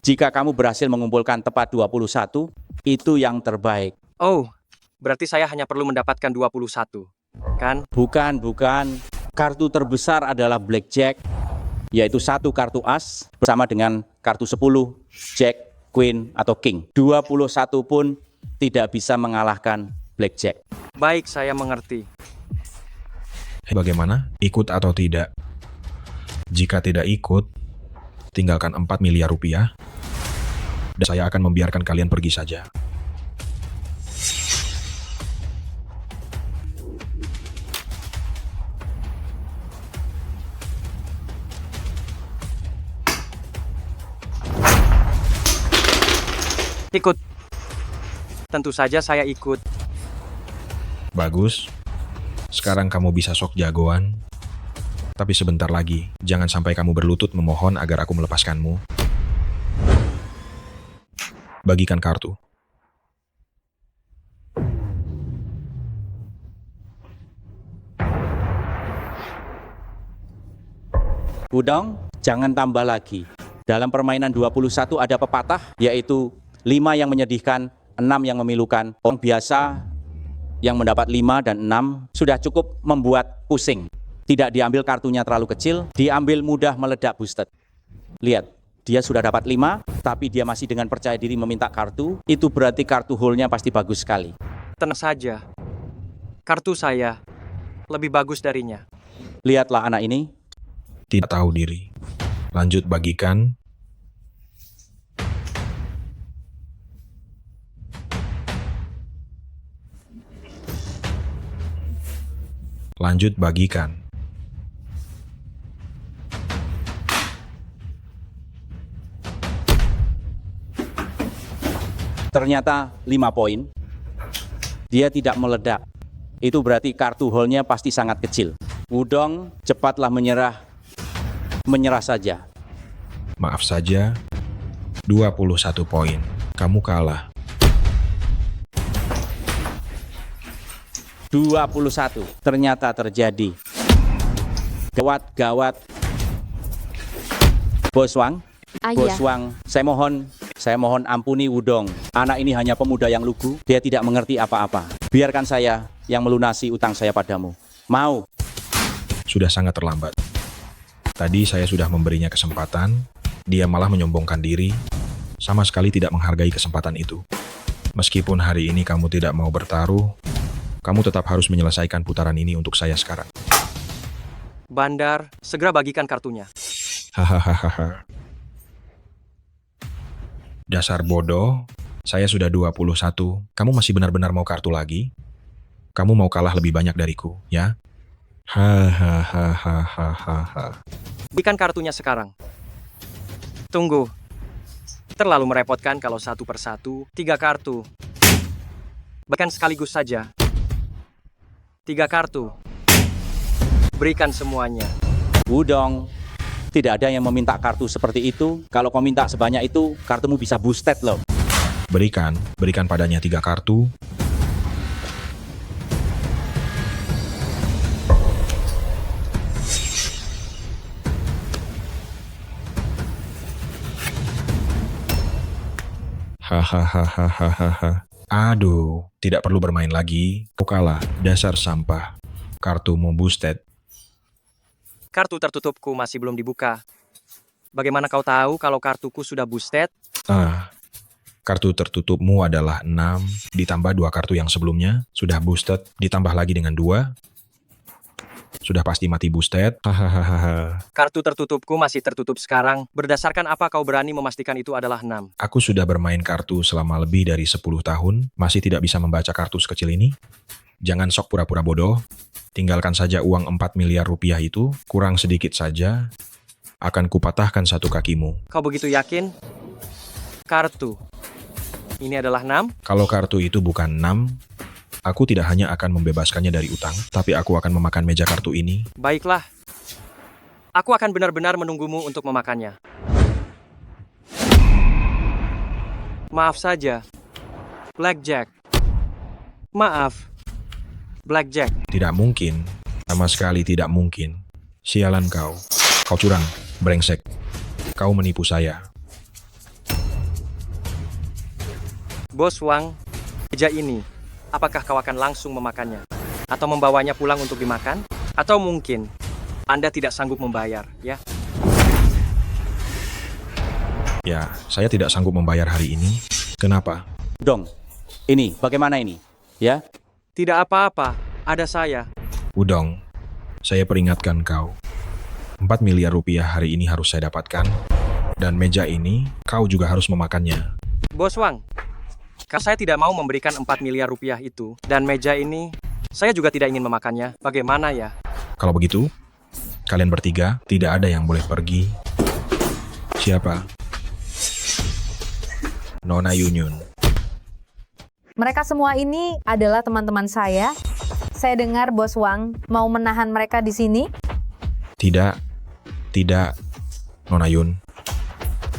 Jika kamu berhasil mengumpulkan tepat 21, itu yang terbaik.
Oh, berarti saya hanya perlu mendapatkan 21, kan?
Bukan. Kartu terbesar adalah blackjack, yaitu 1 kartu as bersama dengan kartu 10, jack, queen, atau king. 21 pun tidak bisa mengalahkan blackjack.
Baik, saya mengerti.
Bagaimana? Ikut atau tidak? Jika tidak ikut, tinggalkan 4 miliar rupiah, dan saya akan membiarkan kalian pergi saja.
Ikut. Tentu saja saya ikut.
Bagus. Sekarang kamu bisa sok jagoan. Tapi sebentar lagi, jangan sampai kamu berlutut memohon agar aku melepaskanmu. Bagikan kartu.
Wudong, jangan tambah lagi. Dalam permainan 21 ada pepatah, yaitu 5 yang menyedihkan, 6 yang memilukan. Orang biasa yang mendapat 5 dan 6 sudah cukup membuat pusing. Tidak diambil kartunya terlalu kecil, diambil mudah meledak boosted. Lihat, dia sudah dapat 5, tapi dia masih dengan percaya diri meminta kartu. Itu berarti kartu hole-nya pasti bagus sekali.
Tenang saja. Kartu saya lebih bagus darinya.
Lihatlah anak ini.
Tidak tahu diri. Lanjut bagikan. Lanjut bagikan.
Ternyata 5 poin. Dia tidak meledak. Itu berarti kartu hole-nya pasti sangat kecil. Wudong, cepatlah menyerah. Menyerah saja.
Maaf saja, 21 poin. Kamu kalah.
21. Ternyata terjadi. Gawat. Bos Wang, Bos Wang, saya mohon ampuni Wudong. Anak ini hanya pemuda yang lugu, dia tidak mengerti apa-apa. Biarkan saya yang melunasi utang saya padamu. Mau?
Sudah sangat terlambat. Tadi saya sudah memberinya kesempatan, dia malah menyombongkan diri, sama sekali tidak menghargai kesempatan itu. Meskipun hari ini kamu tidak mau bertaruh, kamu tetap harus menyelesaikan putaran ini untuk saya sekarang.
Bandar, segera bagikan kartunya.
Hahaha. Dasar bodoh, saya sudah 21, kamu masih benar-benar mau kartu lagi? Kamu mau kalah lebih banyak dariku, ya? Hahaha.
Berikan kartunya sekarang. Tunggu. Terlalu merepotkan kalau 1 per 1, 3 kartu. Bahkan sekaligus saja. 3 kartu. Berikan semuanya.
Wudong, tidak ada yang meminta kartu seperti itu. Kalau kau minta sebanyak itu, kartumu bisa boosted loh.
Berikan padanya 3 kartu. Hahaha. Aduh, tidak perlu bermain lagi. Kau kalah, dasar sampah. Kartumu boosted.
Kartu tertutupku masih belum dibuka. Bagaimana kau tahu kalau kartuku sudah boosted?
Kartu tertutupmu adalah 6, ditambah 2 kartu yang sebelumnya, sudah boosted, ditambah lagi dengan 2, sudah pasti mati boosted. Hahaha.
Kartu tertutupku masih tertutup sekarang. Berdasarkan apa kau berani memastikan itu adalah 6?
Aku sudah bermain kartu selama lebih dari 10 tahun, masih tidak bisa membaca kartu sekecil ini? Jangan sok pura-pura bodoh. Tinggalkan saja uang 4 miliar rupiah itu, kurang sedikit saja, akan kupatahkan satu kakimu.
Kau begitu yakin? Kartu. Ini adalah 6?
Kalau kartu itu bukan 6, aku tidak hanya akan membebaskannya dari utang, tapi aku akan memakan meja kartu ini.
Baiklah. Aku akan benar-benar menunggumu untuk memakannya. Maaf saja. Blackjack. Maaf. Blackjack.
Tidak mungkin. Sama sekali tidak mungkin. Sialan kau. Kau curang. Brengsek. Kau menipu saya.
Bos Wang, meja ini, apakah kau akan langsung memakannya? Atau membawanya pulang untuk dimakan? Atau mungkin Anda tidak sanggup membayar, ya?
Ya, saya tidak sanggup membayar hari ini. Kenapa?
Dong, ini bagaimana ini? Ya?
Tidak apa-apa, ada saya.
Udong, saya peringatkan kau. 4 miliar rupiah hari ini harus saya dapatkan. Dan meja ini, kau juga harus memakannya.
Bos Wang, saya tidak mau memberikan 4 miliar rupiah itu. Dan meja ini, saya juga tidak ingin memakannya. Bagaimana ya?
Kalau begitu, kalian bertiga tidak ada yang boleh pergi. Siapa? Nona Yunyun.
Mereka semua ini adalah teman-teman saya. Saya dengar Bos Wang mau menahan mereka di sini.
Tidak, Nona Yun.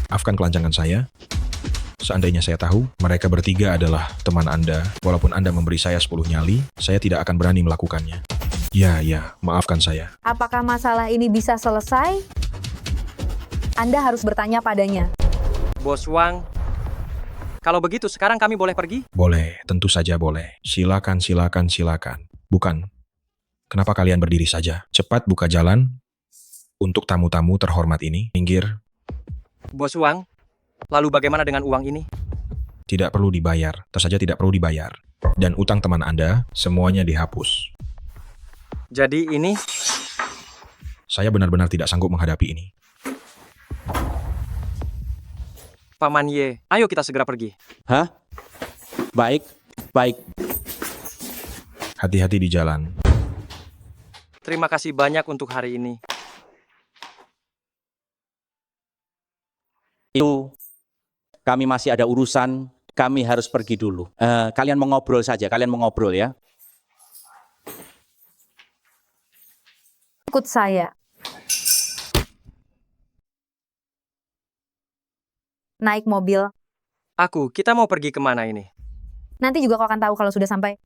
Maafkan kelancangan saya. Seandainya saya tahu, mereka bertiga adalah teman Anda, walaupun Anda memberi saya 10 nyali, saya tidak akan berani melakukannya. Ya, maafkan saya.
Apakah masalah ini bisa selesai? Anda harus bertanya padanya.
Bos Wang, kalau begitu sekarang kami boleh pergi?
Boleh, tentu saja boleh. Silakan. Bukan. Kenapa kalian berdiri saja? Cepat buka jalan untuk tamu-tamu terhormat ini. Minggir.
Bos Wang, lalu bagaimana dengan uang ini?
Tidak perlu dibayar, tersaja tidak perlu dibayar. Dan utang teman Anda, semuanya dihapus.
Jadi ini?
Saya benar-benar tidak sanggup menghadapi ini.
Paman Ye, ayo kita segera pergi.
Hah? Baik.
Hati-hati di jalan.
Terima kasih banyak untuk hari ini.
Itu, kami masih ada urusan, kami harus pergi dulu. Kalian mengobrol saja, ya.
Ikut saya. Naik mobil.
Kita mau pergi kemana ini?
Nanti juga kau akan tahu kalau sudah sampai.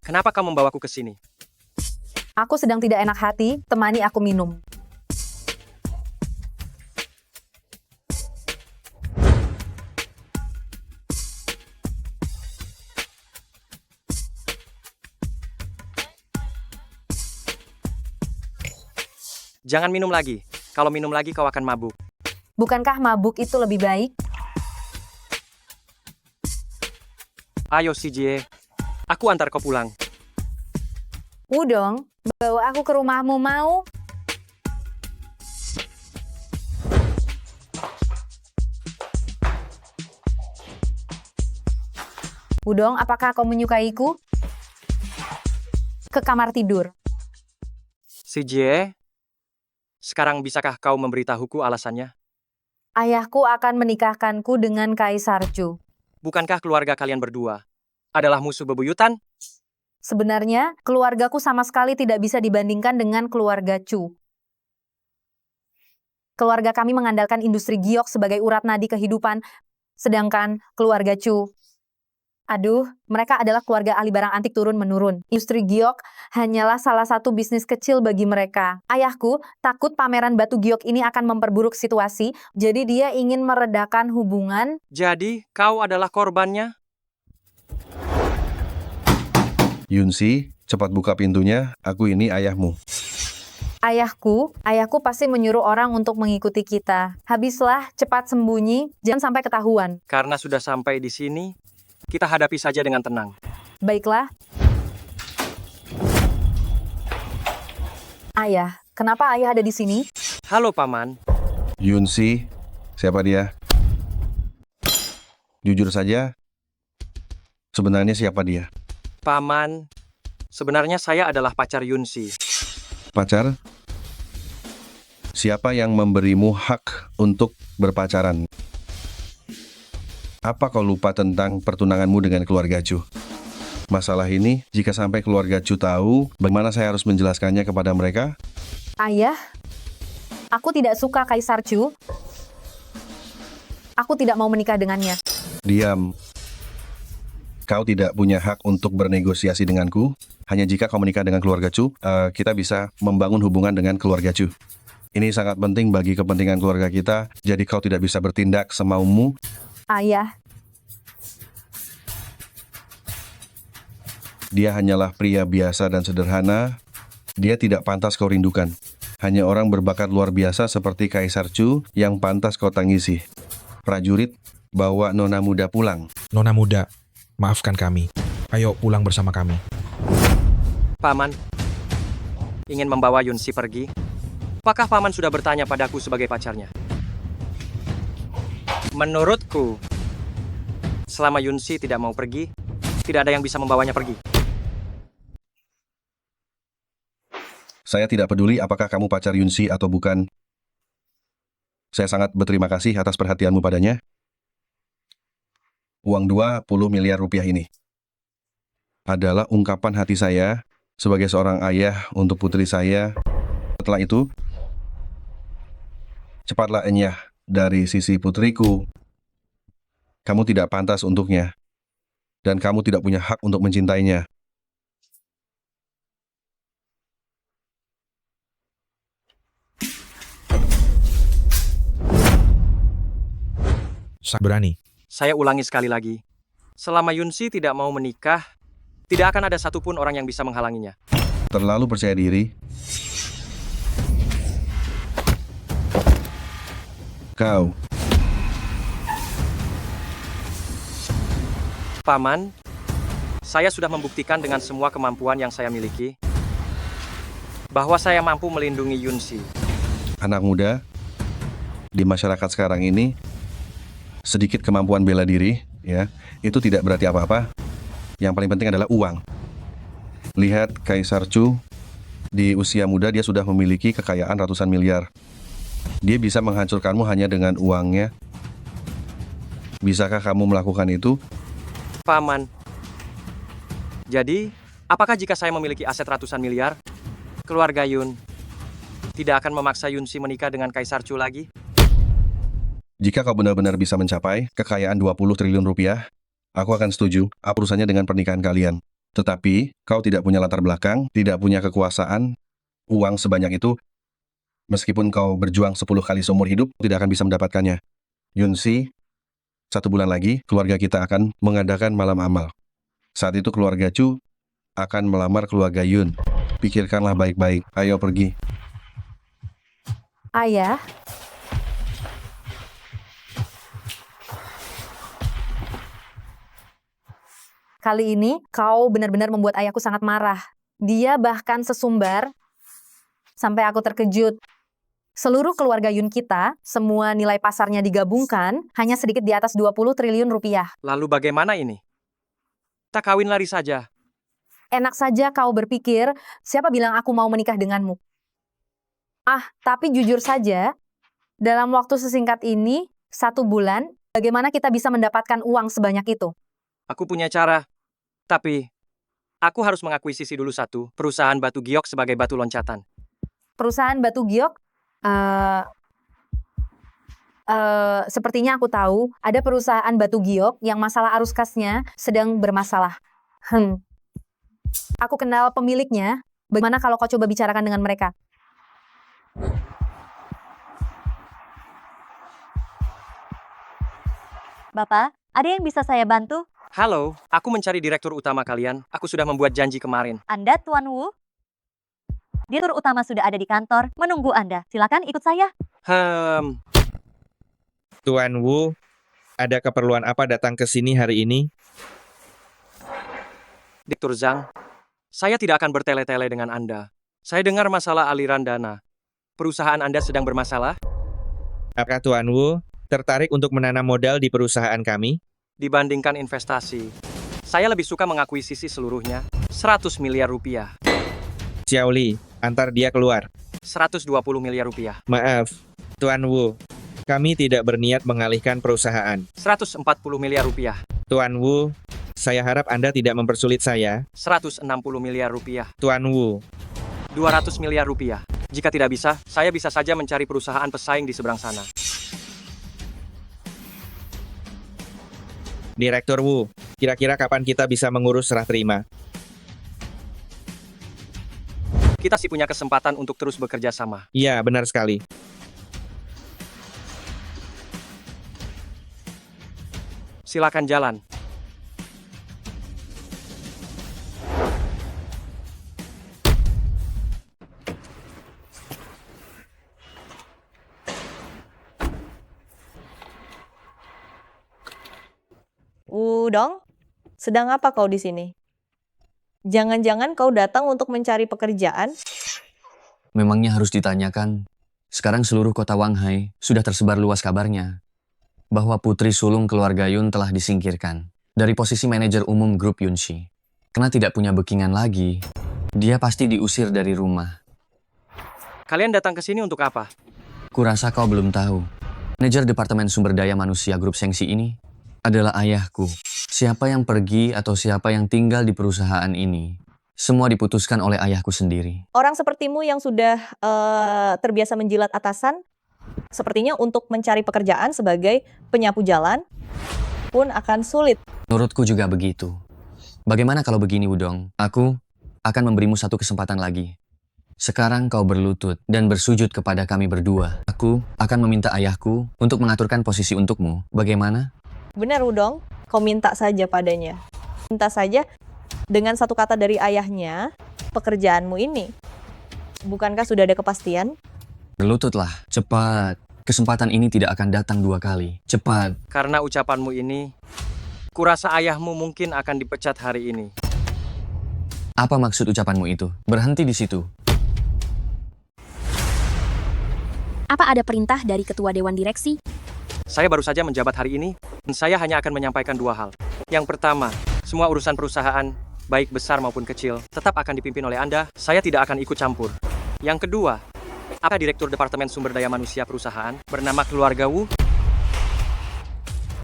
Kenapa kamu membawaku ke sini?
Aku sedang tidak enak hati, temani aku minum.
Jangan minum lagi. Kalau minum lagi kau akan mabuk.
Bukankah mabuk itu lebih baik?
Ayo CJ, aku antar kau pulang.
Udong, bawa aku ke rumahmu mau? Udong, apakah kau menyukaiku? Ke kamar tidur.
CJ, sekarang bisakah kau memberitahuku alasannya?
Ayahku akan menikahkanku dengan Kaisar Chu.
Bukankah keluarga kalian berdua adalah musuh bebuyutan?
Sebenarnya, keluargaku sama sekali tidak bisa dibandingkan dengan keluarga Chu. Keluarga kami mengandalkan industri giok sebagai urat nadi kehidupan, sedangkan keluarga Chu, aduh, mereka adalah keluarga ahli barang antik turun-menurun. Industri giok hanyalah salah satu bisnis kecil bagi mereka. Ayahku takut pameran batu giok ini akan memperburuk situasi, jadi dia ingin meredakan hubungan.
Jadi, kau adalah korbannya?
Yunsi, cepat buka pintunya, aku ini ayahmu.
Ayahku pasti menyuruh orang untuk mengikuti kita. Habislah, cepat sembunyi, jangan sampai ketahuan.
Karena sudah sampai di sini, kita hadapi saja dengan tenang.
Baiklah. Ayah, kenapa ayah ada di sini?
Halo, Paman.
Yunsi, siapa dia? Jujur saja, sebenarnya siapa dia?
Paman, sebenarnya saya adalah pacar Yunsi.
Pacar? Siapa yang memberimu hak untuk berpacaran? Apa kau lupa tentang pertunanganmu dengan keluarga Chu? Masalah ini, jika sampai keluarga Chu tahu, bagaimana saya harus menjelaskannya kepada mereka?
Ayah, aku tidak suka Kaisar Chu. Aku tidak mau menikah dengannya.
Diam. Kau tidak punya hak untuk bernegosiasi denganku. Hanya jika kau menikah dengan keluarga Chu, kita bisa membangun hubungan dengan keluarga Chu. Ini sangat penting bagi kepentingan keluarga kita, jadi kau tidak bisa bertindak semaumu.
Ayah,
Dia hanyalah pria biasa dan sederhana. Dia tidak pantas kau rindukan. Hanya orang berbakat luar biasa seperti Kaisar Chu yang pantas kau tangisi. Prajurit, bawa nona muda pulang.
Nona muda, maafkan kami. Ayo pulang bersama kami.
Paman, ingin membawa Yunsi pergi? Apakah Paman sudah bertanya padaku sebagai pacarnya? Menurutku, selama Yunsi tidak mau pergi, tidak ada yang bisa membawanya pergi.
Saya tidak peduli apakah kamu pacar Yunsi atau bukan. Saya sangat berterima kasih atas perhatianmu padanya. Uang 20 miliar rupiah ini adalah ungkapan hati saya sebagai seorang ayah untuk putri saya. Setelah itu, cepatlah enyah dari sisi putriku. Kamu tidak pantas untuknya, dan kamu tidak punya hak untuk mencintainya.
Berani.
Saya ulangi sekali lagi. Selama Yunsi tidak mau menikah, tidak akan ada satupun orang yang bisa menghalanginya.
Terlalu percaya diri. Kau.
Paman, saya sudah membuktikan dengan semua kemampuan yang saya miliki bahwa saya mampu melindungi Yunsi.
Anak muda, di masyarakat sekarang ini, sedikit kemampuan bela diri, ya, itu tidak berarti apa-apa. Yang paling penting adalah uang. Lihat Kaisar Chu, di usia muda dia sudah memiliki kekayaan ratusan miliar. Dia bisa menghancurkanmu hanya dengan uangnya. Bisakah kamu melakukan itu?
Paman, jadi apakah jika saya memiliki aset ratusan miliar, keluarga Yun tidak akan memaksa Yunsi menikah dengan Kaisar Chu lagi?
Jika kau benar-benar bisa mencapai kekayaan 20 triliun rupiah, aku akan setuju apa urusannya dengan pernikahan kalian. Tetapi, kau tidak punya latar belakang, tidak punya kekuasaan, uang sebanyak itu, meskipun kau berjuang 10 kali seumur hidup, tidak akan bisa mendapatkannya. Yunsi, 1 bulan lagi, keluarga kita akan mengadakan malam amal. Saat itu keluarga Chu akan melamar keluarga Yun. Pikirkanlah baik-baik, ayo pergi.
ayah, kali ini kau benar-benar membuat ayahku sangat marah. Dia bahkan sesumbar sampai aku terkejut. Seluruh keluarga Yun kita, semua nilai pasarnya digabungkan, hanya sedikit di atas 20 triliun rupiah.
Lalu bagaimana ini? Tak kawin lari saja.
Enak saja kau berpikir, siapa bilang aku mau menikah denganmu? Tapi jujur saja, dalam waktu sesingkat ini, 1 bulan, bagaimana kita bisa mendapatkan uang sebanyak itu?
Aku punya cara. Tapi, aku harus mengakuisisi dulu satu perusahaan batu giok sebagai batu loncatan.
Perusahaan batu giok? Sepertinya aku tahu ada perusahaan batu giok yang masalah arus kasnya sedang bermasalah. Aku kenal pemiliknya. Bagaimana kalau kau coba bicarakan dengan mereka?
Bapak, ada yang bisa saya bantu?
Halo, aku mencari direktur utama kalian. Aku sudah membuat janji kemarin.
Anda Tuan Wu? Direktur utama sudah ada di kantor, menunggu Anda. Silakan ikut saya.
Tuan Wu, ada keperluan apa datang ke sini hari ini?
Direktur Zhang, saya tidak akan bertele-tele dengan Anda. Saya dengar masalah aliran dana. Perusahaan Anda sedang bermasalah?
Apakah Tuan Wu tertarik untuk menanam modal di perusahaan kami?
Dibandingkan investasi, saya lebih suka mengakuisisi seluruhnya. 100 miliar rupiah.
Xiao Li, antar dia keluar.
120 miliar rupiah.
Maaf, Tuan Wu, kami tidak berniat mengalihkan perusahaan.
140 miliar rupiah.
Tuan Wu, saya harap Anda tidak mempersulit saya.
160 miliar rupiah.
Tuan Wu,
200 miliar rupiah. Jika tidak bisa, saya bisa saja mencari perusahaan pesaing di seberang sana.
Direktur Wu, kira-kira kapan kita bisa mengurus serah terima?
Kita sih punya kesempatan untuk terus bekerja sama.
Iya, benar sekali.
Silakan jalan.
Wudong, sedang apa kau di sini? Jangan-jangan kau datang untuk mencari pekerjaan?
Memangnya harus ditanyakan. Sekarang seluruh kota Wanghai sudah tersebar luas kabarnya bahwa Putri Sulung keluarga Yun telah disingkirkan dari posisi manajer umum grup Yunshi. Karena tidak punya backingan lagi, dia pasti diusir dari rumah.
Kalian datang ke sini untuk apa?
Kurasa kau belum tahu. Manajer Departemen Sumber Daya Manusia grup Sengsi ini adalah ayahku. Siapa yang pergi atau siapa yang tinggal di perusahaan ini, semua diputuskan oleh ayahku sendiri.
Orang sepertimu yang sudah terbiasa menjilat atasan, sepertinya untuk mencari pekerjaan sebagai penyapu jalan pun akan sulit.
Menurutku juga begitu. Bagaimana kalau begini, Wudong? Aku akan memberimu satu kesempatan lagi. Sekarang kau berlutut dan bersujud kepada kami berdua. Aku akan meminta ayahku untuk mengaturkan posisi untukmu. Bagaimana?
Benar, Wudong. Kau minta saja padanya. Minta saja dengan satu kata dari ayahnya, pekerjaanmu ini. Bukankah sudah ada kepastian?
Berlututlah, cepat. Kesempatan ini tidak akan datang dua kali. Cepat.
Karena ucapanmu ini, kurasa ayahmu mungkin akan dipecat hari ini.
Apa maksud ucapanmu itu? Berhenti di situ.
Apa ada perintah dari ketua dewan direksi?
Saya baru saja menjabat hari ini, dan saya hanya akan menyampaikan dua hal. Yang pertama, semua urusan perusahaan, baik besar maupun kecil, tetap akan dipimpin oleh Anda. Saya tidak akan ikut campur. Yang kedua, apa Direktur Departemen Sumber Daya Manusia perusahaan bernama keluarga Wu?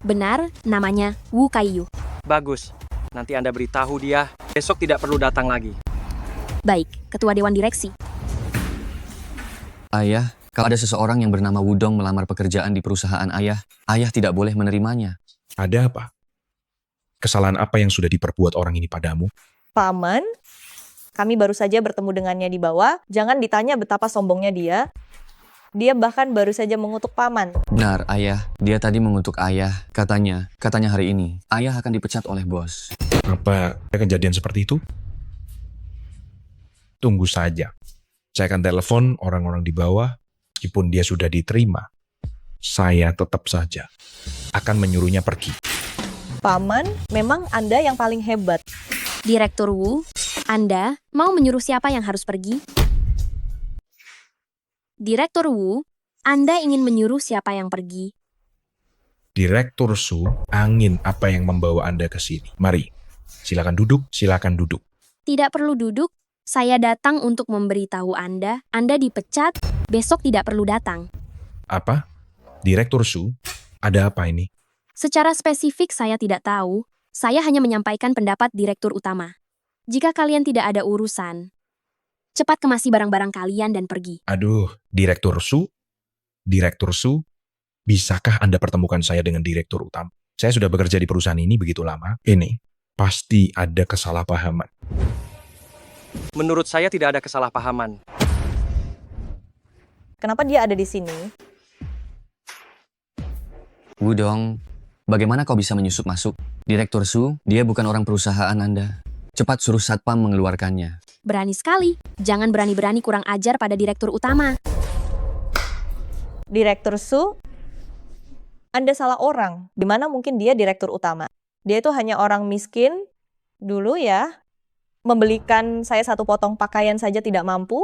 Benar, namanya Wu Kaiyu.
Bagus. Nanti Anda beritahu dia, besok tidak perlu datang lagi.
Baik, ketua dewan direksi.
Ayah, kalau ada seseorang yang bernama Wudong melamar pekerjaan di perusahaan ayah, ayah tidak boleh menerimanya.
Ada apa? Kesalahan apa yang sudah diperbuat orang ini padamu?
Paman, kami baru saja bertemu dengannya di bawah. Jangan ditanya betapa sombongnya dia. Dia bahkan baru saja mengutuk paman.
Benar, ayah. Dia tadi mengutuk ayah. Katanya hari ini, ayah akan dipecat oleh bos.
Apa ada kejadian seperti itu? Tunggu saja. Saya akan telepon orang-orang di bawah. Meskipun dia sudah diterima, saya tetap saja akan menyuruhnya pergi.
Paman, memang Anda yang paling hebat.
Direktur Wu, Anda mau menyuruh siapa yang harus pergi? Direktur Wu, Anda ingin menyuruh siapa yang pergi?
Direktur Su, angin apa yang membawa Anda ke sini? Mari, silakan duduk, silakan duduk.
Tidak perlu duduk. Saya datang untuk memberitahu Anda dipecat, besok tidak perlu datang.
Apa? Direktur Su, ada apa ini?
Secara spesifik saya tidak tahu, saya hanya menyampaikan pendapat direktur utama. Jika kalian tidak ada urusan, cepat kemasi barang-barang kalian dan pergi.
Aduh, Direktur Su, Bisakah Anda pertemukan saya dengan direktur utama? Saya sudah bekerja di perusahaan ini begitu lama. Ini pasti ada kesalahpahaman.
Menurut saya tidak ada kesalahpahaman.
Kenapa dia ada di sini?
Wudong, bagaimana kau bisa menyusup masuk? Direktur Su, dia bukan orang perusahaan Anda. Cepat suruh Satpam mengeluarkannya.
Berani sekali. Jangan berani-berani kurang ajar pada direktur utama.
Direktur Su, Anda salah orang. Dimana mungkin dia direktur utama? Dia itu hanya orang miskin dulu ya. Membelikan saya satu potong pakaian saja tidak mampu.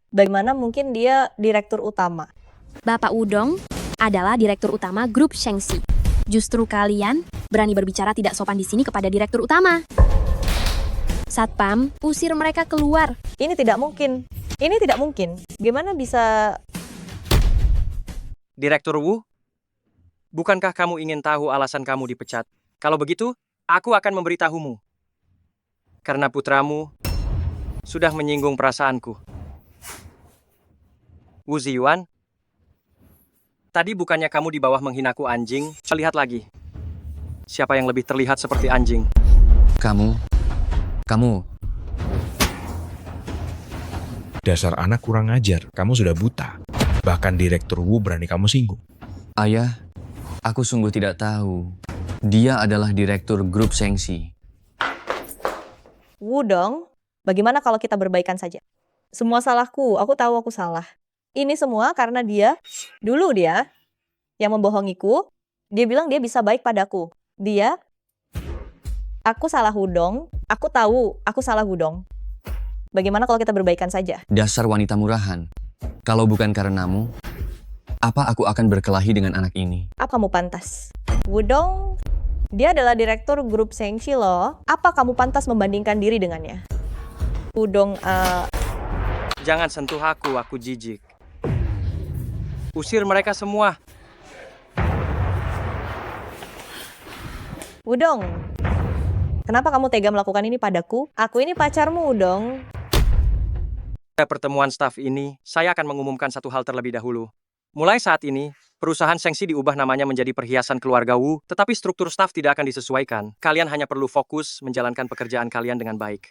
Bagaimana mungkin dia direktur utama?
Bapak Wudong adalah direktur utama grup Shengxi. Justru kalian berani berbicara tidak sopan di sini kepada direktur utama. Satpam, usir mereka keluar.
Ini tidak mungkin. Ini tidak mungkin. Gimana bisa...
Direktur Wu, bukankah kamu ingin tahu alasan kamu dipecat? Kalau begitu, aku akan memberitahumu. Karena putramu sudah menyinggung perasaanku. Wu Ziyuan, tadi bukannya kamu di bawah menghinaku anjing? Lihat lagi. Siapa yang lebih terlihat seperti anjing?
Kamu.
Dasar anak kurang ajar, kamu sudah buta. Bahkan Direktur Wu berani kamu singgung.
Ayah, aku sungguh tidak tahu. Dia adalah direktur grup Shengxi.
Wudong, bagaimana kalau kita berbaikan saja? Semua salahku, aku tahu aku salah. Ini semua karena dia yang membohongiku. Dia bilang dia bisa baik padaku. Aku salah Wudong. Aku tahu aku salah Wudong. Bagaimana kalau kita berbaikan saja?
Dasar wanita murahan. Kalau bukan karenamu, apa aku akan berkelahi dengan anak ini?
Apa kamu pantas? Wudong, dia adalah direktur grup Shengxi loh. Apa kamu pantas membandingkan diri dengannya? Wudong,
Jangan sentuh aku jijik. Usir mereka semua.
Wudong, kenapa kamu tega melakukan ini padaku? Aku ini pacarmu, Wudong.
Pada pertemuan staf ini, saya akan mengumumkan satu hal terlebih dahulu. Mulai saat ini, perusahaan Shengxi diubah namanya menjadi perhiasan keluarga Wu, tetapi struktur staf tidak akan disesuaikan. Kalian hanya perlu fokus menjalankan pekerjaan kalian dengan baik.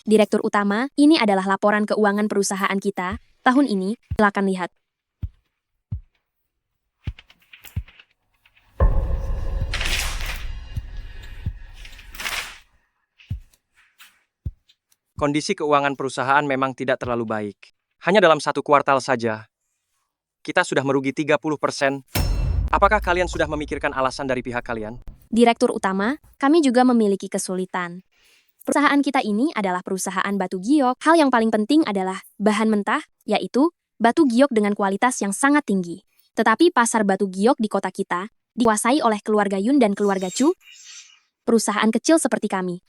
Direktur utama, ini adalah laporan keuangan perusahaan kita. Tahun ini, silakan lihat.
Kondisi keuangan perusahaan memang tidak terlalu baik. Hanya dalam satu kuartal saja, kita sudah merugi 30%. Apakah kalian sudah memikirkan alasan dari pihak kalian?
Direktur utama, kami juga memiliki kesulitan. Perusahaan kita ini adalah perusahaan batu giok. Hal yang paling penting adalah bahan mentah, yaitu batu giok dengan kualitas yang sangat tinggi. Tetapi pasar batu giok di kota kita dikuasai oleh keluarga Yun dan keluarga Chu, perusahaan kecil seperti kami.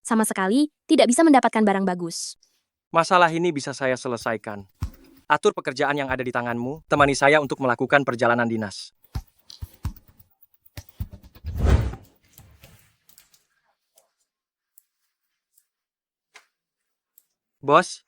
Sama sekali tidak bisa mendapatkan barang bagus.
Masalah ini bisa saya selesaikan. Atur pekerjaan yang ada di tanganmu, temani saya untuk melakukan perjalanan dinas. Bos,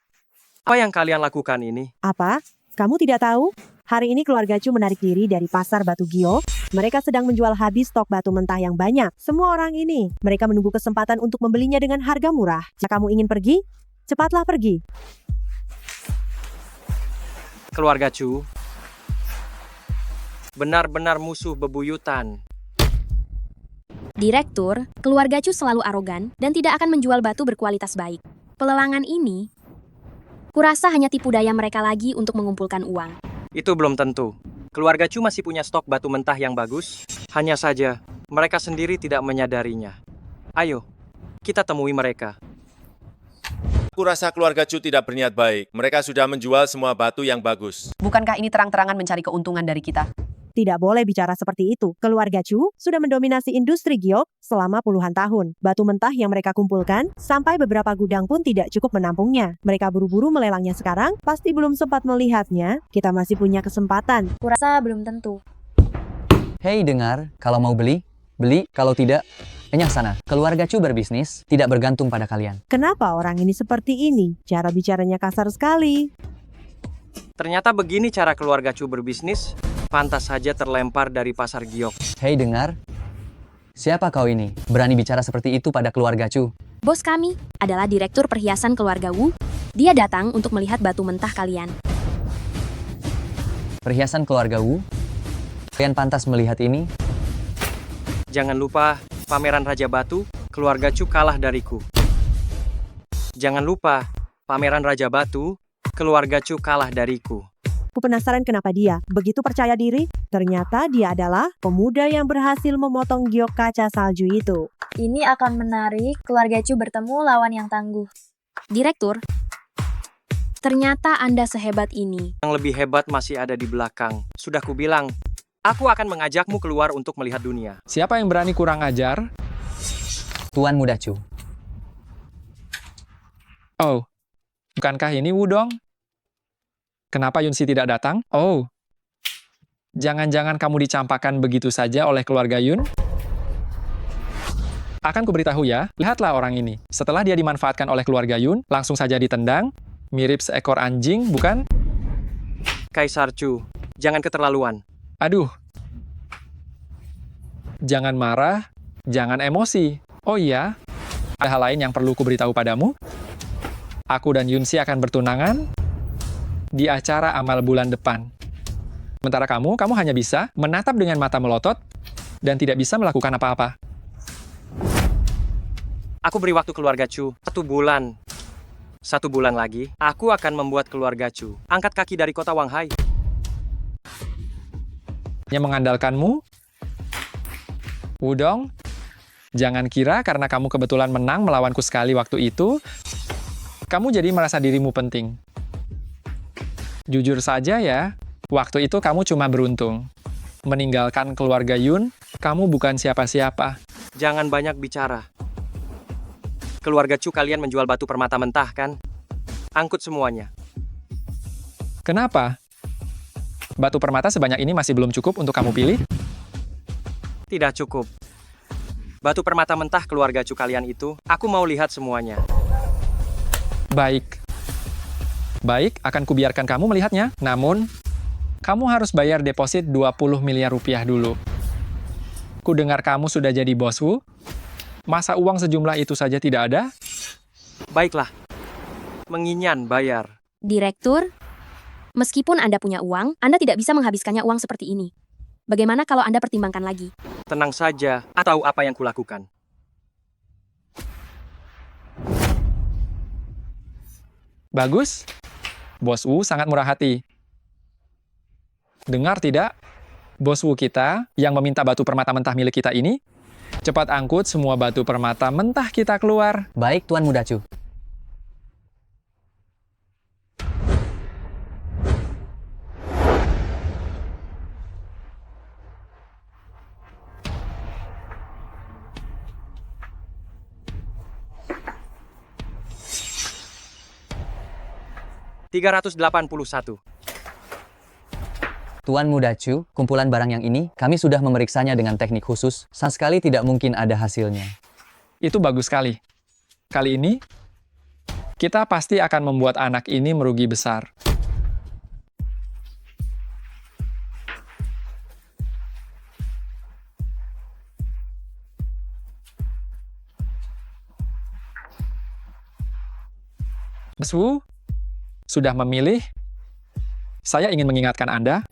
apa yang kalian lakukan ini?
Apa? Kamu tidak tahu? Hari ini keluarga Chu menarik diri dari pasar batu giok. Mereka sedang menjual habis stok batu mentah yang banyak. Semua orang ini, mereka menunggu kesempatan untuk membelinya dengan harga murah. Jika kamu ingin pergi, cepatlah pergi.
Keluarga Chu, benar-benar musuh bebuyutan.
Direktur, keluarga Chu selalu arogan dan tidak akan menjual batu berkualitas baik. Pelelangan ini, kurasa hanya tipu daya mereka lagi untuk mengumpulkan uang.
Itu belum tentu. Keluarga Chu masih punya stok batu mentah yang bagus. Hanya saja, mereka sendiri tidak menyadarinya. Ayo, kita temui mereka.
Aku rasa keluarga Chu tidak berniat baik. Mereka sudah menjual semua batu yang bagus.
Bukankah ini terang-terangan mencari keuntungan dari kita?
Tidak boleh bicara seperti itu. Keluarga Chu sudah mendominasi industri giok selama puluhan tahun. Batu mentah yang mereka kumpulkan, sampai beberapa gudang pun tidak cukup menampungnya. Mereka buru-buru melelangnya sekarang, pasti belum sempat melihatnya. Kita masih punya kesempatan.
Kurasa belum tentu.
Hei dengar, kalau mau beli, beli. Kalau tidak, enyah sana. Keluarga Chu berbisnis, tidak bergantung pada kalian.
Kenapa orang ini seperti ini? Cara bicaranya kasar sekali.
Ternyata begini cara keluarga Chu berbisnis. Pantas saja terlempar dari pasar giok.
Hei dengar, siapa kau ini? Berani bicara seperti itu pada keluarga Chu?
Bos kami adalah direktur perhiasan keluarga Wu. Dia datang untuk melihat batu mentah kalian.
Perhiasan keluarga Wu? Kalian pantas melihat ini?
Jangan lupa, pameran Raja Batu, keluarga Chu kalah dariku. Jangan lupa, pameran Raja Batu, keluarga Chu kalah dariku.
Aku penasaran kenapa dia begitu percaya diri. Ternyata dia adalah pemuda yang berhasil memotong giok kaca salju itu.
Ini akan menarik keluarga Chu bertemu lawan yang tangguh.
Direktur, ternyata Anda sehebat ini.
Yang lebih hebat masih ada di belakang. Sudah kubilang, aku akan mengajakmu keluar untuk melihat dunia.
Siapa yang berani kurang ajar?
Tuan Muda Chu.
Oh, bukankah ini Wudong? Kenapa Yunsi tidak datang? Oh, jangan-jangan kamu dicampakkan begitu saja oleh keluarga Yun? Akan kuberitahu ya, lihatlah orang ini. Setelah dia dimanfaatkan oleh keluarga Yun, langsung saja ditendang. Mirip seekor anjing, bukan?
Kaisar Chu, jangan keterlaluan.
Aduh. Jangan marah, jangan emosi. Oh iya, ada hal lain yang perlu kuberitahu padamu. Aku dan Yunsi akan bertunangan di acara amal bulan depan. Sementara kamu hanya bisa menatap dengan mata melotot dan tidak bisa melakukan apa-apa.
Aku beri waktu keluarga Chu 1 bulan. 1 bulan lagi, aku akan membuat keluarga Chu angkat kaki dari kota Wanghai.
Yang mengandalkanmu? Wudong, jangan kira karena kamu kebetulan menang melawanku sekali waktu itu, kamu jadi merasa dirimu penting. Jujur saja ya, waktu itu kamu cuma beruntung. Meninggalkan keluarga Yun, kamu bukan siapa-siapa.
Jangan banyak bicara. Keluarga Chu kalian menjual batu permata mentah kan? Angkut semuanya.
Kenapa? Batu permata sebanyak ini masih belum cukup untuk kamu pilih?
Tidak cukup. Batu permata mentah keluarga Chu kalian itu, aku mau lihat semuanya.
Baik. Baik, akan kubiarkan kamu melihatnya. Namun, kamu harus bayar deposit 20 miliar rupiah dulu. Ku dengar kamu sudah jadi bos Wu. Masa uang sejumlah itu saja tidak ada?
Baiklah. Menginyan bayar.
Direktur, meskipun Anda punya uang, Anda tidak bisa menghabiskannya uang seperti ini. Bagaimana kalau Anda pertimbangkan lagi?
Tenang saja, atau apa yang kulakukan.
Bagus. Bos Wu sangat murah hati. Dengar tidak? Bos Wu kita yang meminta batu permata mentah milik kita ini, cepat angkut semua batu permata mentah kita keluar.
Baik, Tuan Muda Chu.
$381.
Tuan Muda Chu, kumpulan barang yang ini, kami sudah memeriksanya dengan teknik khusus. Sama sekali tidak mungkin ada hasilnya.
Itu bagus sekali. Kali ini, kita pasti akan membuat anak ini merugi besar. Bos Wu sudah memilih. Saya ingin mengingatkan Anda,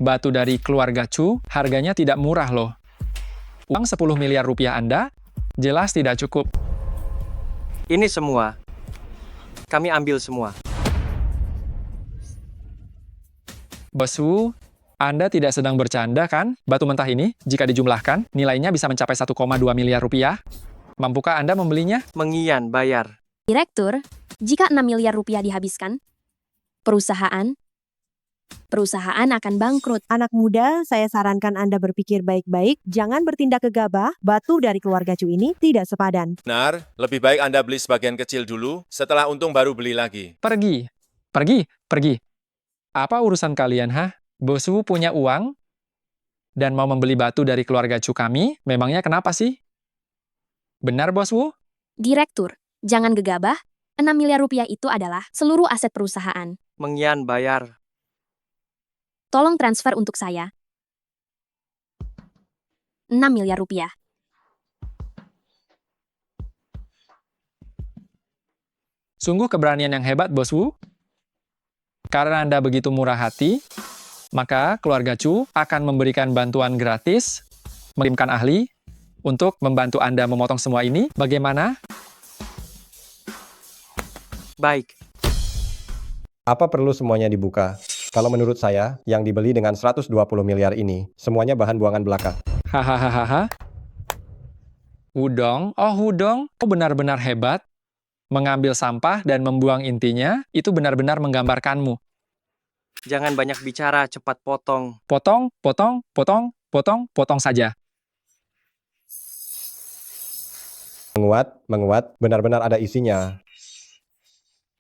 batu dari keluarga Chu harganya tidak murah loh. Uang 10 miliar rupiah Anda jelas tidak cukup.
Ini semua. Kami ambil semua.
Bos Wu, Anda tidak sedang bercanda kan? Batu mentah ini, jika dijumlahkan, nilainya bisa mencapai 1,2 miliar rupiah. Mampukah Anda membelinya?
Mengiyan bayar.
Direktur, jika 6 miliar rupiah dihabiskan, perusahaan akan bangkrut.
Anak muda, saya sarankan Anda berpikir baik-baik, jangan bertindak gegabah. Batu dari keluarga Chu ini tidak sepadan.
Benar, lebih baik Anda beli sebagian kecil dulu, setelah untung baru beli lagi.
Pergi. Apa urusan kalian, ha? Bos Wu punya uang dan mau membeli batu dari keluarga Chu kami, memangnya kenapa sih? Benar, Bos Wu?
Direktur, jangan gegabah. 6 miliar rupiah itu adalah seluruh aset perusahaan.
Mengian bayar.
Tolong transfer untuk saya. 6 miliar rupiah.
Sungguh keberanian yang hebat, Bos Wu. Karena Anda begitu murah hati, maka keluarga Chu akan memberikan bantuan gratis, mengirimkan ahli untuk membantu Anda memotong semua ini. Bagaimana?
Baik.
Apa perlu semuanya dibuka? Kalau menurut saya, yang dibeli dengan 120 miliar ini, semuanya bahan buangan belaka.
Hahaha. Wudong, oh Wudong, kau benar-benar hebat. Mengambil sampah dan membuang intinya, itu benar-benar menggambarkanmu.
Jangan banyak bicara, cepat potong.
Potong, potong, potong, potong, potong saja.
Menguat, benar-benar ada isinya.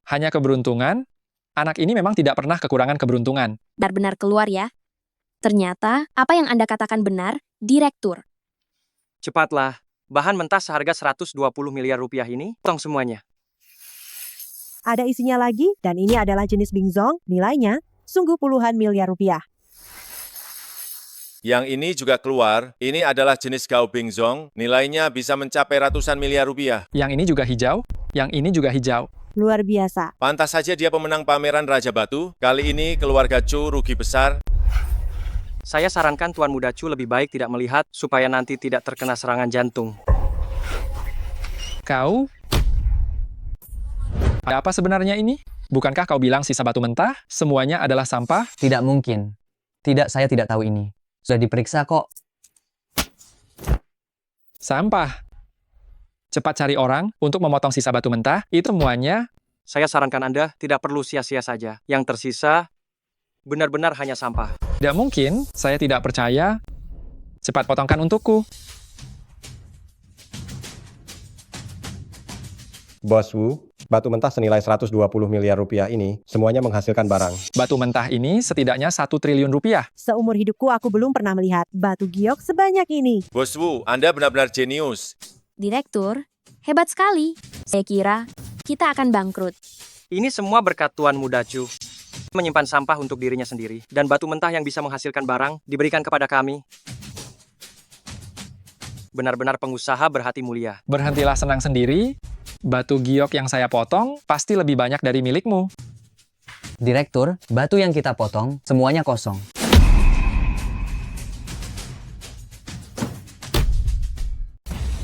Hanya keberuntungan, anak ini memang tidak pernah kekurangan keberuntungan.
Benar-benar keluar ya. Ternyata, apa yang Anda katakan benar, Direktur.
Cepatlah, bahan mentah seharga 120 miliar rupiah ini, potong semuanya.
Ada isinya lagi, dan ini adalah jenis Bingzong, nilainya sungguh puluhan miliar rupiah.
Yang ini juga keluar, ini adalah jenis Gao Bingzong, nilainya bisa mencapai ratusan miliar rupiah.
Yang ini juga hijau, yang ini juga hijau.
Luar biasa.
Pantas saja dia pemenang pameran Raja Batu, kali ini keluarga Chu rugi besar.
Saya sarankan Tuan Muda Chu lebih baik tidak melihat, supaya nanti tidak terkena serangan jantung.
Kau? Ada apa sebenarnya ini? Bukankah kau bilang sisa batu mentah, semuanya adalah sampah?
Tidak mungkin. Tidak, saya tidak tahu ini. Sudah diperiksa kok.
Sampah. Cepat cari orang untuk memotong sisa batu mentah, itu semuanya.
Saya sarankan Anda tidak perlu sia-sia saja. Yang tersisa, benar-benar hanya sampah.
Tidak mungkin, saya tidak percaya. Cepat potongkan untukku.
Bos Wu, batu mentah senilai 120 miliar rupiah ini, semuanya menghasilkan barang.
Batu mentah ini setidaknya 1 triliun rupiah.
Seumur hidupku aku belum pernah melihat batu giok sebanyak ini.
Bos Wu, Anda benar-benar jenius.
Direktur, hebat sekali. Saya kira kita akan bangkrut.
Ini semua berkat Tuan Muda Chu. Menyimpan sampah untuk dirinya sendiri, dan batu mentah yang bisa menghasilkan barang diberikan kepada kami. Benar-benar pengusaha berhati mulia.
Berhentilah senang sendiri. Batu giok yang saya potong pasti lebih banyak dari milikmu.
Direktur, batu yang kita potong semuanya kosong.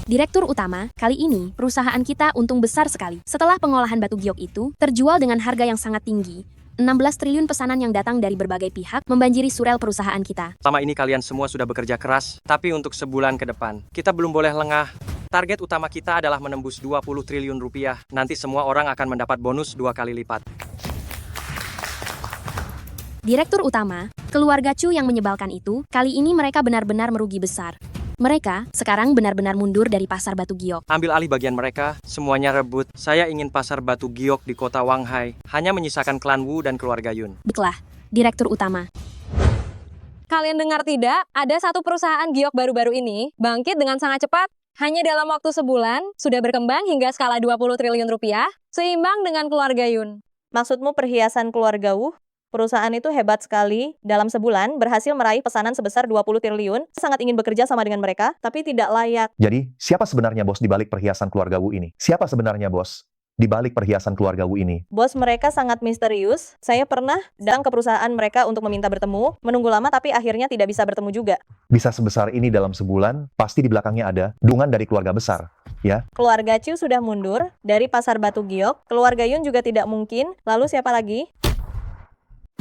Direktur utama, kali ini perusahaan kita untung besar sekali. Setelah pengolahan batu giok itu terjual dengan harga yang sangat tinggi, 16 triliun pesanan yang datang dari berbagai pihak membanjiri surel perusahaan kita.
Selama ini kalian semua sudah bekerja keras, tapi untuk sebulan ke depan, kita belum boleh lengah. Target utama kita adalah menembus 20 triliun rupiah. Nanti semua orang akan mendapat bonus 2 kali lipat.
Direktur utama, keluarga Chu yang menyebalkan itu, kali ini mereka benar-benar merugi besar. Mereka sekarang benar-benar mundur dari pasar batu giok.
Ambil alih bagian mereka, semuanya rebut. Saya ingin pasar batu giok di kota Wanghai, hanya menyisakan klan Wu dan keluarga Yun.
Baiklah, Direktur utama.
Kalian dengar tidak? Ada satu perusahaan giok baru-baru ini bangkit dengan sangat cepat. Hanya dalam waktu sebulan, sudah berkembang hingga skala 20 triliun rupiah, seimbang dengan keluarga Yun.
Maksudmu perhiasan keluarga Wu? Perusahaan itu hebat sekali, dalam sebulan berhasil meraih pesanan sebesar 20 triliun. Sangat ingin bekerja sama dengan mereka, tapi tidak layak.
Jadi, siapa sebenarnya bos di balik perhiasan keluarga Wu ini? Siapa sebenarnya bos di balik perhiasan keluarga Wu ini?
Bos mereka sangat misterius. Saya pernah datang ke perusahaan mereka untuk meminta bertemu, menunggu lama tapi akhirnya tidak bisa bertemu juga.
Bisa sebesar ini dalam sebulan, pasti di belakangnya ada dukungan dari keluarga besar, ya?
Keluarga Chu sudah mundur dari pasar batu giok, keluarga Yun juga tidak mungkin, lalu siapa lagi?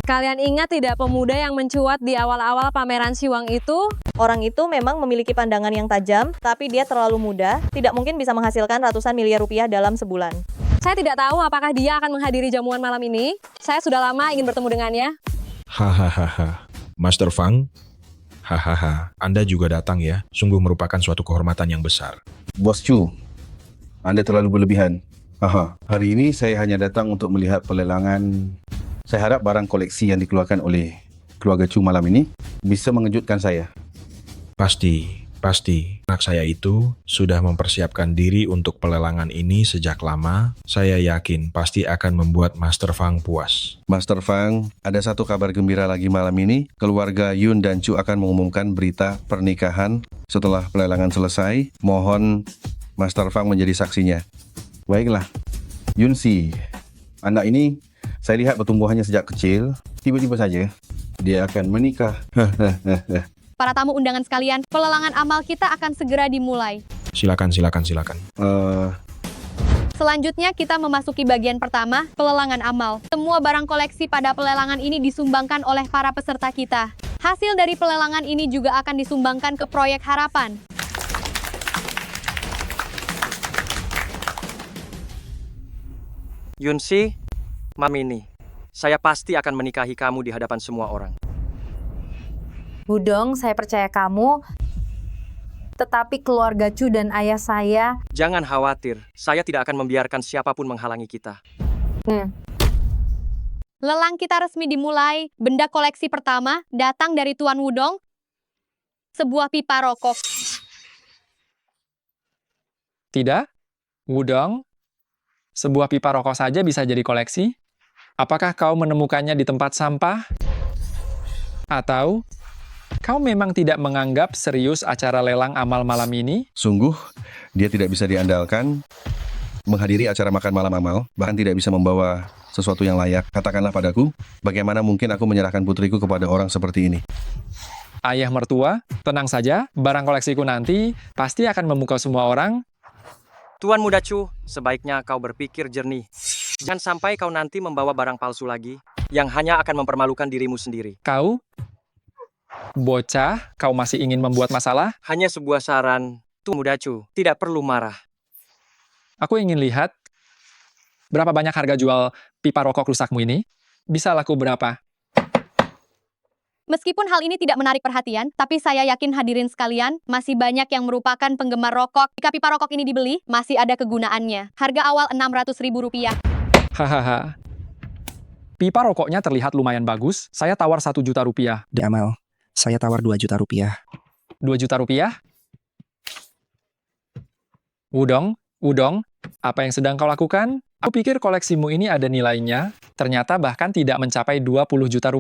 Kalian ingat tidak pemuda yang mencuat di awal-awal pameran Siwang itu?
Orang itu memang memiliki pandangan yang tajam, tapi dia terlalu muda, tidak mungkin bisa menghasilkan ratusan miliar rupiah dalam sebulan.
Saya tidak tahu apakah dia akan menghadiri jamuan malam ini. Saya sudah lama ingin bertemu dengannya.
Hahaha. Master Fang? Hahaha. Anda juga datang ya. Sungguh merupakan suatu kehormatan yang besar.
Bos Chu, Anda terlalu berlebihan. Hari ini saya hanya datang untuk melihat pelelangan. Saya harap barang koleksi yang dikeluarkan oleh keluarga Chu malam ini bisa mengejutkan saya.
Pasti. Pasti, anak saya itu sudah mempersiapkan diri untuk pelelangan ini sejak lama. Saya yakin pasti akan membuat Master Fang puas.
Master Fang, ada satu kabar gembira lagi malam ini. Keluarga Yun dan Chu akan mengumumkan berita pernikahan setelah pelelangan selesai. Mohon Master Fang menjadi saksinya. Baiklah, Yun Si, anak ini saya lihat pertumbuhannya sejak kecil. Tiba-tiba saja dia akan menikah.
Para tamu undangan sekalian, pelelangan amal kita akan segera dimulai.
Silakan.
Selanjutnya kita memasuki bagian pertama, pelelangan amal. Semua barang koleksi pada pelelangan ini disumbangkan oleh para peserta kita. Hasil dari pelelangan ini juga akan disumbangkan ke proyek harapan.
Yunsi, Mamini, saya pasti akan menikahi kamu di hadapan semua orang.
Wudong, saya percaya kamu. Tetapi keluarga Chu dan ayah saya...
Jangan khawatir, saya tidak akan membiarkan siapapun menghalangi kita.
Lelang kita resmi dimulai. Benda koleksi pertama datang dari Tuan Wudong. Sebuah pipa rokok.
Tidak? Wudong? Sebuah pipa rokok saja bisa jadi koleksi? Apakah kau menemukannya di tempat sampah? Atau kau memang tidak menganggap serius acara lelang amal malam ini?
Sungguh, dia tidak bisa diandalkan menghadiri acara makan malam amal, bahkan tidak bisa membawa sesuatu yang layak. Katakanlah padaku, bagaimana mungkin aku menyerahkan putriku kepada orang seperti ini?
Ayah mertua, tenang saja, barang koleksiku nanti pasti akan memukau semua orang.
Tuan Muda Chu, sebaiknya kau berpikir jernih. Jangan sampai kau nanti membawa barang palsu lagi, yang hanya akan mempermalukan dirimu sendiri.
Kau? Bocah, kau masih ingin membuat masalah?
Hanya sebuah saran, Tuan Muda Chu, tidak perlu marah.
Aku ingin lihat berapa banyak harga jual pipa rokok rusakmu ini. Bisa laku berapa?
Meskipun hal ini tidak menarik perhatian, tapi saya yakin hadirin sekalian, masih banyak yang merupakan penggemar rokok. Jika pipa rokok ini dibeli, masih ada kegunaannya. Harga awal Rp600.000.
Hahaha. Pipa rokoknya terlihat lumayan bagus. Saya tawar Rp1.000.000.
Amal, saya tawar Rp2.000.000.
Rp2.000.000? Wudong, apa yang sedang kau lakukan? Aku pikir koleksimu ini ada nilainya, ternyata bahkan tidak mencapai Rp20 juta.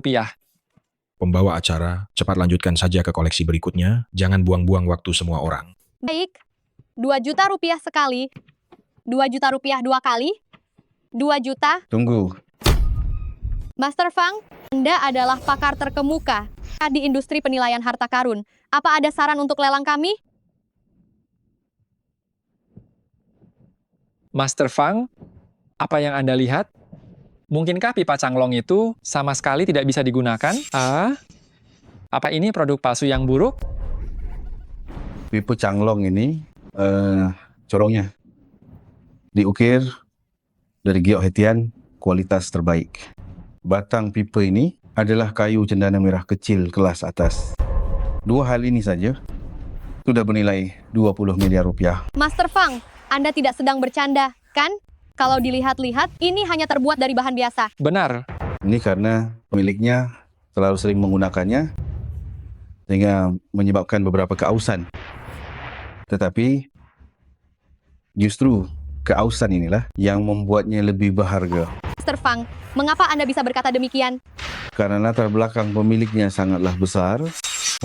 Pembawa acara, cepat lanjutkan saja ke koleksi berikutnya. Jangan buang-buang waktu semua orang.
Baik, Rp2 juta sekali, Rp2 juta 2 kali, 2 juta.
Tunggu.
Master Fang, Anda adalah pakar terkemuka di industri penilaian harta karun. Apa ada saran untuk lelang kami?
Master Fang, apa yang Anda lihat? Mungkinkah pipa canglong itu sama sekali tidak bisa digunakan? Apa ini produk palsu yang buruk?
Pipa canglong ini, corongnya diukir dari giok hetian kualitas terbaik. Batang pipa ini adalah kayu cendana merah kecil kelas atas. Dua hal ini saja sudah bernilai Rp20 miliar.
Master Fang, Anda tidak sedang bercanda, kan? Kalau dilihat-lihat, ini hanya terbuat dari bahan biasa.
Benar.
Ini karena pemiliknya terlalu sering menggunakannya sehingga menyebabkan beberapa keausan. Tetapi justru keausan inilah yang membuatnya lebih berharga.
Master Fang, mengapa Anda bisa berkata demikian?
Karena latar belakang pemiliknya sangatlah besar.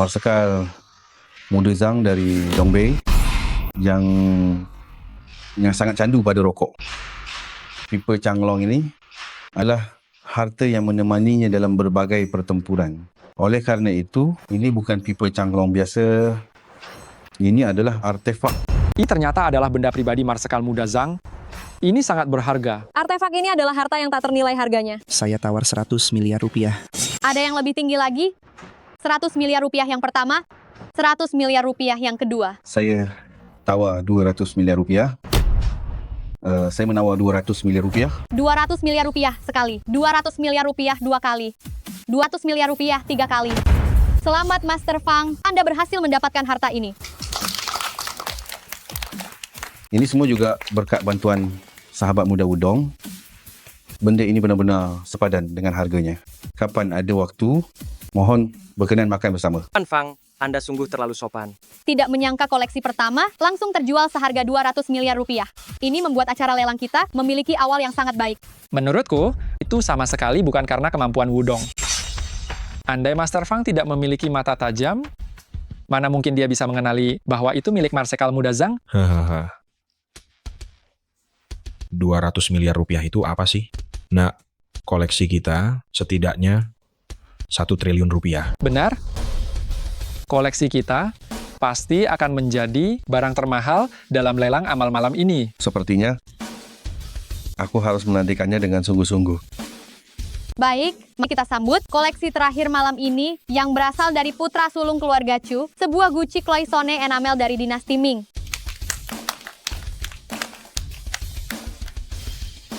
Marsekal Muda Zhang dari Dongbei yang sangat candu pada rokok. Pipa canglong ini adalah harta yang menemaninya dalam berbagai pertempuran. Oleh kerana itu, ini bukan pipa canglong biasa. Ini adalah artefak.
Ini ternyata adalah benda pribadi Marsekal Muda Zhang. Ini sangat berharga.
Artefak ini adalah harta yang tak ternilai harganya.
Saya tawar Rp100 miliar.
Ada yang lebih tinggi lagi? Rp100 miliar yang pertama, Rp100 miliar yang kedua.
Saya tawar Rp200 miliar. Saya menawar Rp200 miliar.
Rp200 miliar sekali, Rp200 miliar 2 kali, Rp200 miliar 3 kali. Selamat Master Fang, Anda berhasil mendapatkan harta ini.
Ini semua juga berkat bantuan sahabat muda Wudong. Benda ini benar-benar sepadan dengan harganya. Kapan ada waktu, mohon berkenan makan bersama.
Tuan Fang, Anda sungguh terlalu sopan.
Tidak menyangka koleksi pertama langsung terjual seharga 200 miliar rupiah. Ini membuat acara lelang kita memiliki awal yang sangat baik.
Menurutku, itu sama sekali bukan karena kemampuan Wudong. Andai Master Fang tidak memiliki mata tajam, mana mungkin dia bisa mengenali bahwa itu milik Marsekal Muda Zhang?
Hahaha. 200 miliar rupiah itu apa sih? Nah, koleksi kita setidaknya 1 triliun rupiah.
Benar? Koleksi kita pasti akan menjadi barang termahal dalam lelang amal malam ini.
Sepertinya aku harus menantikannya dengan sungguh-sungguh.
Baik, mari kita sambut koleksi terakhir malam ini yang berasal dari putra sulung keluarga Chu, sebuah Gucci Cloisonne enamel dari dinasti Ming.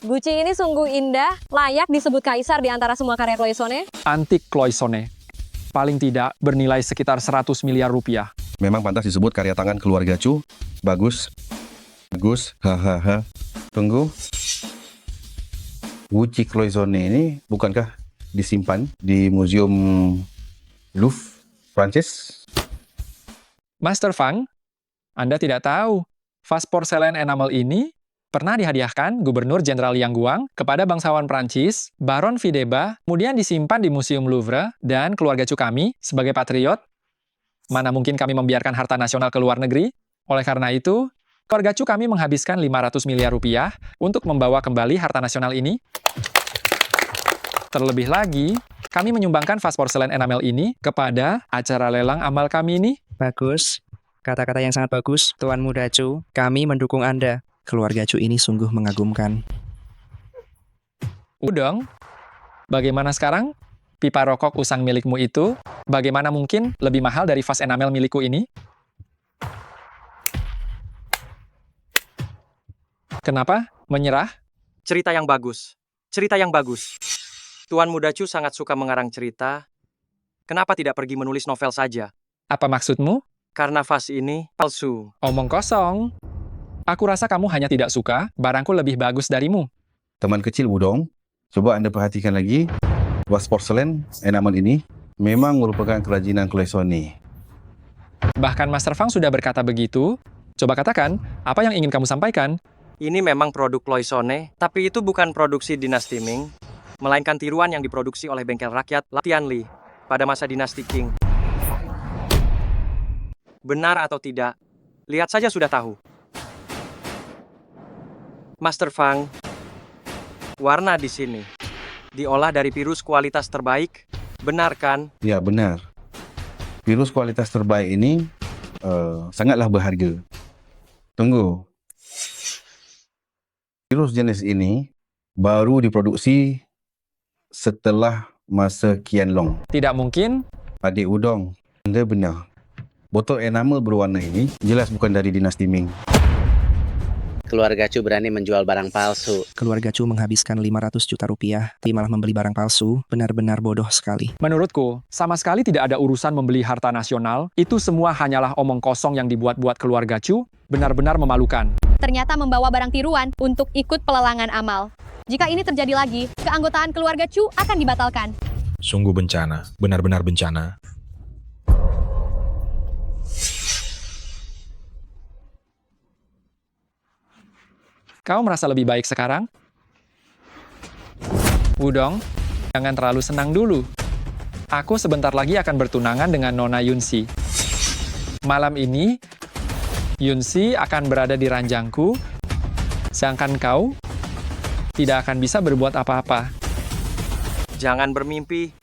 Gucci ini sungguh indah, layak disebut kaisar di antara semua karya Cloisonne.
Antik Cloisonne. Paling tidak bernilai sekitar 100 miliar rupiah.
Memang pantas disebut karya tangan keluarga Chu. Bagus. Bagus. Hahaha. Tunggu. Gucci Cloisonne ini bukankah disimpan di Museum Louvre, Prancis?
Master Fang, Anda tidak tahu, vas porselen enamel ini pernah dihadiahkan Gubernur Jenderal Liang Guang kepada bangsawan Prancis, Baron Videba, kemudian disimpan di Museum Louvre, dan keluarga Chu kami, sebagai patriot, mana mungkin kami membiarkan harta nasional ke luar negeri? Oleh karena itu, keluarga Chu kami menghabiskan 500 miliar rupiah untuk membawa kembali harta nasional ini. Terlebih lagi, kami menyumbangkan vas porselen enamel ini kepada acara lelang amal kami ini.
Bagus. Kata-kata yang sangat bagus, Tuan Muda Chu. Kami mendukung Anda. Keluarga Chu ini sungguh mengagumkan.
Udong, bagaimana sekarang? Pipa rokok usang milikmu itu, bagaimana mungkin lebih mahal dari vas enamel milikku ini? Kenapa? Menyerah?
Cerita yang bagus. Cerita yang bagus. Tuan Muda Chu sangat suka mengarang cerita. Kenapa tidak pergi menulis novel saja?
Apa maksudmu?
Karena vas ini palsu.
Omong kosong. Aku rasa kamu hanya tidak suka, barangku lebih bagus darimu.
Teman kecil Wudong, coba Anda perhatikan lagi. Vas porselen enamel ini memang merupakan kerajinan Cloisonne.
Bahkan Master Fang sudah berkata begitu. Coba katakan, apa yang ingin kamu sampaikan?
Ini memang produk Cloisonne, tapi itu bukan produksi dinasti Ming, melainkan tiruan yang diproduksi oleh bengkel rakyat Tianli pada masa dinasti Qing. Benar atau tidak? Lihat saja sudah tahu. Master Fang, warna di sini diolah dari virus kualitas terbaik, benar kan?
Ya, benar. Virus kualitas terbaik ini sangatlah berharga. Tunggu. Virus jenis ini baru diproduksi setelah masa Qianlong.
Tidak mungkin.
Adik Wudong, Anda benar. Botol enamel berwarna ini jelas bukan dari dinasti Ming.
Keluarga Chu berani menjual barang palsu.
Keluarga Chu menghabiskan 500 juta rupiah, tapi malah membeli barang palsu. Benar-benar bodoh sekali.
Menurutku, sama sekali tidak ada urusan membeli harta nasional. Itu semua hanyalah omong kosong yang dibuat-buat keluarga Chu. Benar-benar memalukan.
Ternyata membawa barang tiruan untuk ikut pelelangan amal. Jika ini terjadi lagi, keanggotaan keluarga Chu akan dibatalkan.
Sungguh bencana, benar-benar bencana.
Kau merasa lebih baik sekarang? Wudong, jangan terlalu senang dulu. Aku sebentar lagi akan bertunangan dengan Nona Yunxi. Malam ini, Yunxi akan berada di ranjangku, sedangkan kau tidak akan bisa berbuat apa-apa.
Jangan bermimpi.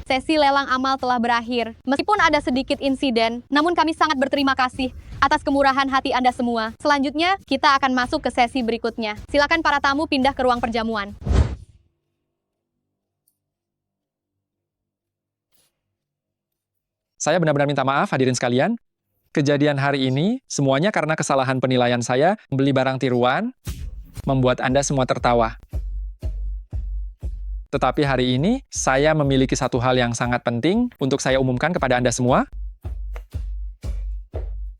Sesi lelang amal telah berakhir. Meskipun ada sedikit insiden, namun kami sangat berterima kasih atas kemurahan hati Anda semua. Selanjutnya, kita akan masuk ke sesi berikutnya. Silakan para tamu pindah ke ruang perjamuan.
Saya benar-benar minta maaf hadirin sekalian. Kejadian hari ini semuanya karena kesalahan penilaian saya membeli barang tiruan, membuat Anda semua tertawa. Tetapi hari ini, saya memiliki satu hal yang sangat penting untuk saya umumkan kepada Anda semua.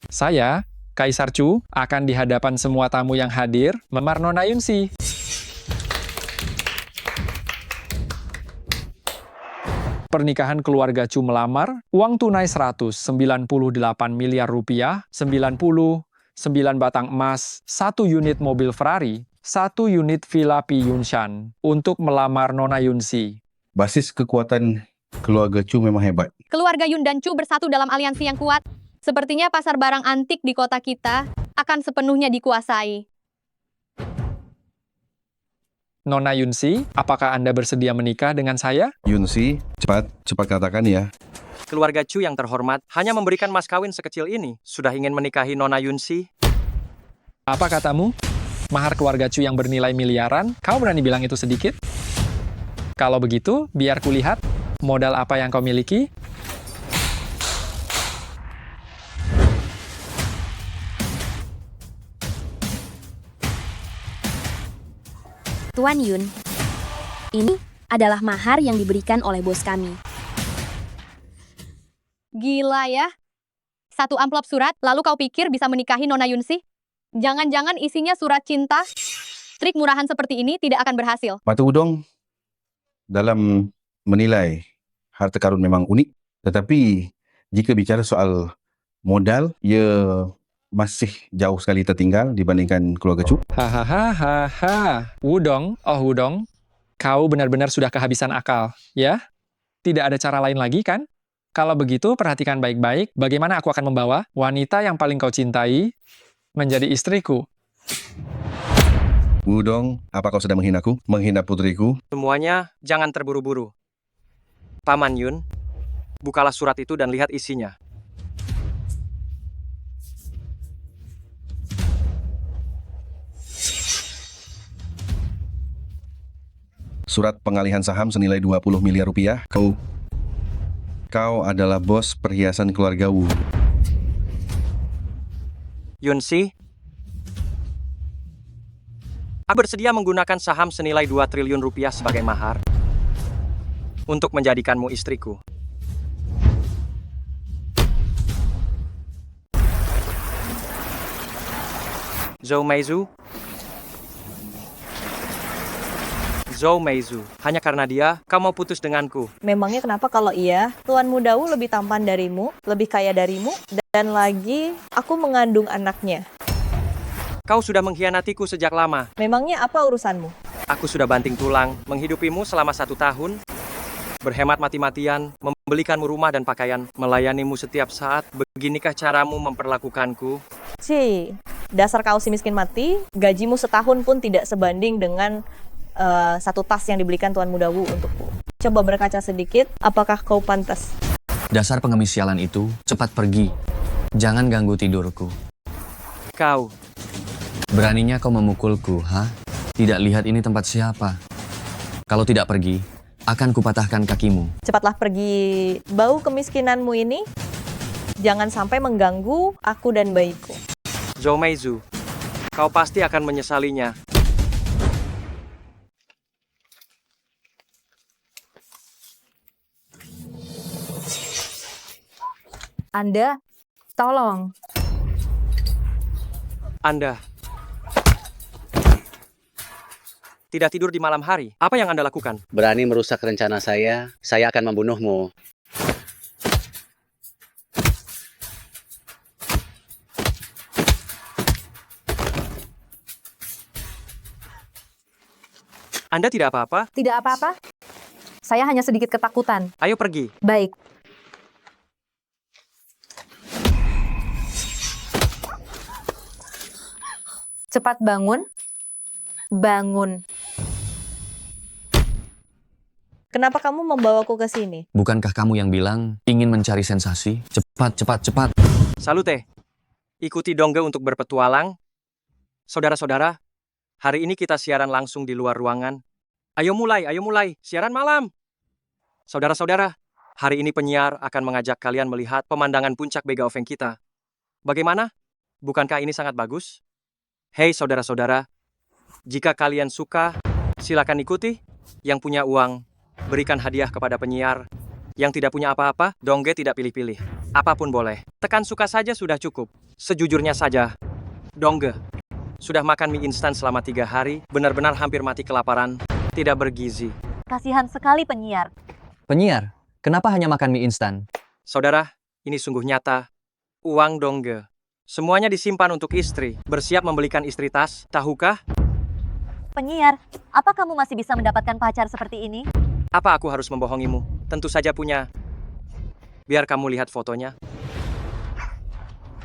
Saya, Kaisar Chu, akan di hadapan semua tamu yang hadir, memar Nona Yunxi. Pernikahan keluarga Chu melamar, uang tunai 198 miliar rupiah, 99 batang emas, 1 unit mobil Ferrari, 1 unit villa Pi Yunshan untuk melamar Nona Yunsi.
Basis kekuatan keluarga Chu memang hebat.
Keluarga Yun dan Chu bersatu dalam aliansi yang kuat. Sepertinya pasar barang antik di kota kita akan sepenuhnya dikuasai.
Nona Yunsi, apakah Anda bersedia menikah dengan saya?
Yunsi, cepat katakan ya.
Keluarga Chu yang terhormat hanya memberikan mas kawin sekecil ini. Sudah ingin menikahi Nona Yunsi?
Apa katamu? Mahar keluarga Chu yang bernilai miliaran, kau berani bilang itu sedikit? Kalau begitu, biar kulihat modal apa yang kau miliki.
Tuan Yun, ini adalah mahar yang diberikan oleh bos kami.
Gila ya. 1 amplop surat, lalu kau pikir bisa menikahi Nona Yunsi? Jangan-jangan isinya surat cinta? Trik murahan seperti ini tidak akan berhasil.
Mata Udong dalam menilai harta karun memang unik, tetapi jika bicara soal modal, ia masih jauh sekali tertinggal dibandingkan keluarga Chu.
Hahaha. Wudong, Wudong, kau benar-benar sudah kehabisan akal, ya? Tidak ada cara lain lagi, kan? Kalau begitu, perhatikan baik-baik bagaimana aku akan membawa wanita yang paling kau cintai menjadi istriku.
Wudong, apa kau sedang menghinaku? Menghina putriku?
Semuanya jangan terburu-buru. Paman Yun, bukalah surat itu dan lihat isinya.
Surat pengalihan saham senilai 20 miliar rupiah. Kau adalah bos perhiasan keluarga Wu.
Yunsi, aku bersedia menggunakan saham senilai 2 triliun rupiah sebagai mahar untuk menjadikanmu istriku. Zhou Meizu, hanya karena dia, kau mau putus denganku.
Memangnya kenapa kalau iya? Tuan Muda Wu lebih tampan darimu, lebih kaya darimu, dan lagi aku mengandung anaknya.
Kau sudah mengkhianatiku sejak lama.
Memangnya apa urusanmu?
Aku sudah banting tulang, menghidupimu selama 1 tahun, berhemat mati-matian, membelikanmu rumah dan pakaian, melayanimu setiap saat. Beginikah caramu memperlakukanku?
Dasar kau si miskin mati, gajimu setahun pun tidak sebanding dengan 1 tas yang dibelikan Tuan Muda Wu untukku. Coba berkaca sedikit, apakah kau pantas?
Dasar pengemis sialan itu, cepat pergi. Jangan ganggu tidurku.
Kau.
Beraninya kau memukulku, ha? Tidak lihat ini tempat siapa. Kalau tidak pergi, akan kupatahkan kakimu.
Cepatlah pergi. Bau kemiskinanmu ini jangan sampai mengganggu aku dan bayiku.
Zhou Meizu, kau pasti akan menyesalinya.
Anda, tolong.
Anda tidak tidur di malam hari. Apa yang Anda lakukan?
Berani merusak rencana saya akan membunuhmu.
Anda tidak apa-apa?
Tidak apa-apa. Saya hanya sedikit ketakutan.
Ayo pergi.
Baik. Cepat bangun. Bangun.
Kenapa kamu membawaku ke sini?
Bukankah kamu yang bilang ingin mencari sensasi? Cepat.
Salute. Ikuti Dongge untuk berpetualang. Saudara-saudara, hari ini kita siaran langsung di luar ruangan. Ayo mulai. Siaran malam. Saudara-saudara, hari ini penyiar akan mengajak kalian melihat pemandangan puncak Begaofeng kita. Bagaimana? Bukankah ini sangat bagus? Hei saudara-saudara, jika kalian suka, silakan ikuti. Yang punya uang, berikan hadiah kepada penyiar. Yang tidak punya apa-apa, Dongge tidak pilih-pilih. Apapun boleh. Tekan suka saja sudah cukup. Sejujurnya saja, Dongge sudah makan mie instan selama 3 hari, benar-benar hampir mati kelaparan, tidak bergizi.
Kasihan sekali penyiar.
Penyiar? Kenapa hanya makan mie instan?
Saudara, ini sungguh nyata. Uang dongge. Semuanya disimpan untuk istri. Bersiap membelikan istri tas, tahukah?
Penyiar, apa kamu masih bisa mendapatkan pacar seperti ini?
Apa aku harus membohongimu? Tentu saja punya. Biar kamu lihat fotonya.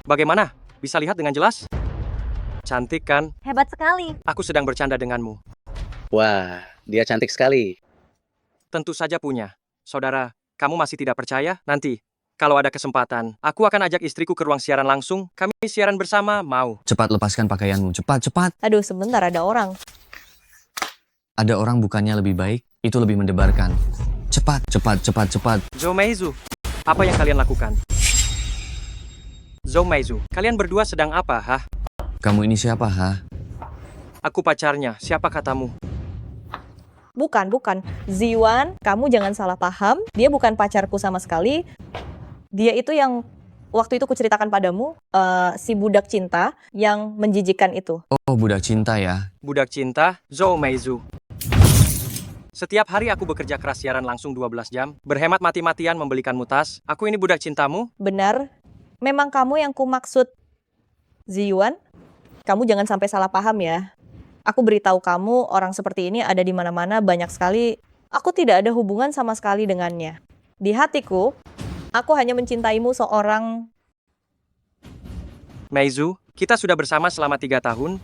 Bagaimana? Bisa lihat dengan jelas? Cantik kan?
Hebat sekali.
Aku sedang bercanda denganmu.
Wah, dia cantik sekali.
Tentu saja punya. Saudara, kamu masih tidak percaya? Nanti, kalau ada kesempatan, aku akan ajak istriku ke ruang siaran langsung. Kami siaran bersama, mau?
Cepat lepaskan pakaianmu, cepat, cepat.
Aduh, sebentar ada orang.
Ada orang bukannya lebih baik, itu lebih mendebarkan. Cepat, cepat, cepat, cepat.
Zhou Meizu, apa yang kalian lakukan? Zhou Meizu, kalian berdua sedang apa, hah?
Kamu ini siapa, hah?
Aku pacarnya, siapa katamu?
Bukan. Ziwan, kamu jangan salah paham. Dia bukan pacarku sama sekali. Dia itu yang waktu itu kuceritakan padamu, si budak cinta yang menjijikan itu.
Oh, budak cinta ya?
Budak cinta, Zhou Meizu. Setiap hari aku bekerja keras siaran langsung 12 jam, berhemat mati-matian membelikanmu tas. Aku ini budak cintamu?
Benar. Memang kamu yang kumaksud. Ziwan, kamu jangan sampai salah paham ya. Aku beritahu kamu, orang seperti ini ada di mana-mana, banyak sekali. Aku tidak ada hubungan sama sekali dengannya. Di hatiku, aku hanya mencintaimu seorang...
Meizu, kita sudah bersama selama 3 tahun.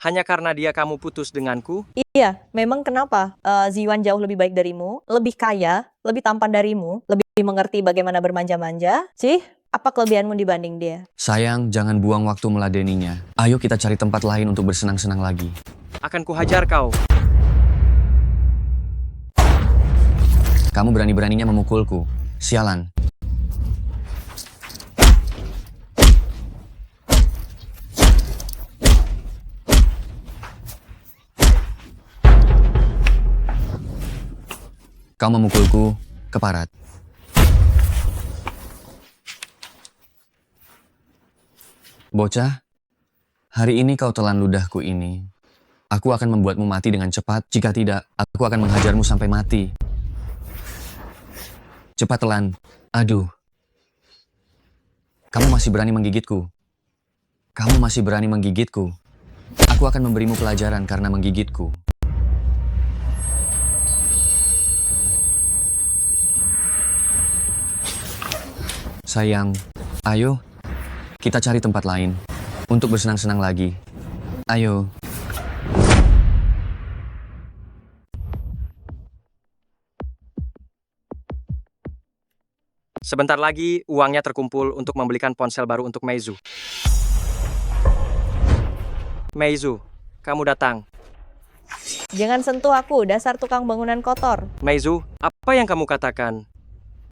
Hanya karena dia kamu putus denganku?
Iya, memang kenapa? Ziwan jauh lebih baik darimu, lebih kaya, lebih tampan darimu, lebih mengerti bagaimana bermanja-manja. Cih, apa kelebihanmu dibanding dia?
Sayang, jangan buang waktu meladeninya. Ayo kita cari tempat lain untuk bersenang-senang lagi.
Akan kuhajar kau.
Kamu berani-beraninya memukulku. Sialan. Kau memukulku, keparat. Bocah, hari ini kau telan ludahku ini. Aku akan membuatmu mati dengan cepat. Jika tidak, aku akan menghajarmu sampai mati. Cepat telan. Aduh. Kamu masih berani menggigitku. Kamu masih berani menggigitku. Aku akan memberimu pelajaran karena menggigitku. Sayang, ayo, kita cari tempat lain untuk bersenang-senang lagi. Ayo.
Sebentar lagi, uangnya terkumpul untuk membelikan ponsel baru untuk Meizu. Meizu, kamu datang.
Jangan sentuh aku, dasar tukang bangunan kotor.
Meizu, apa yang kamu katakan?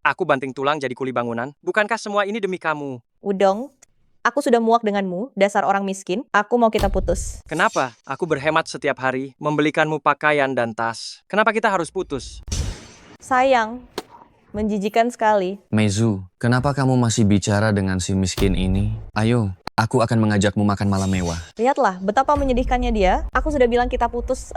Aku banting tulang jadi kuli bangunan. Bukankah semua ini demi kamu?
Udong, aku sudah muak denganmu, dasar orang miskin. Aku mau kita putus.
Kenapa? Aku berhemat setiap hari, membelikanmu pakaian dan tas. Kenapa kita harus putus?
Sayang, menjijikan sekali.
Meizu, kenapa kamu masih bicara dengan si miskin ini? Ayo, aku akan mengajakmu makan malam mewah.
Lihatlah, betapa menyedihkannya dia. Aku sudah bilang kita putus,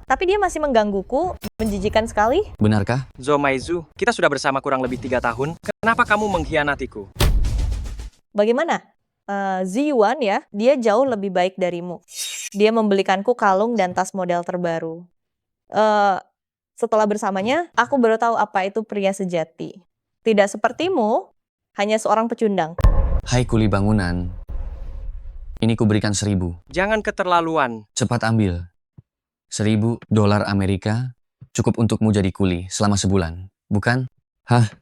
tapi dia masih menggangguku. Menjijikan sekali.
Benarkah?
Zhou Meizu, kita sudah bersama kurang lebih 3 tahun. Kenapa kamu mengkhianatiku?
Bagaimana? Ziwan ya, dia jauh lebih baik darimu. Dia membelikanku kalung dan tas model terbaru. Setelah bersamanya, aku baru tahu apa itu pria sejati. Tidak sepertimu, hanya seorang pecundang.
Hai kuli bangunan. Ini kuberikan 1.000.
Jangan keterlaluan.
Cepat ambil. $1.000 Amerika cukup untukmu jadi kuli selama sebulan, bukan? Hah?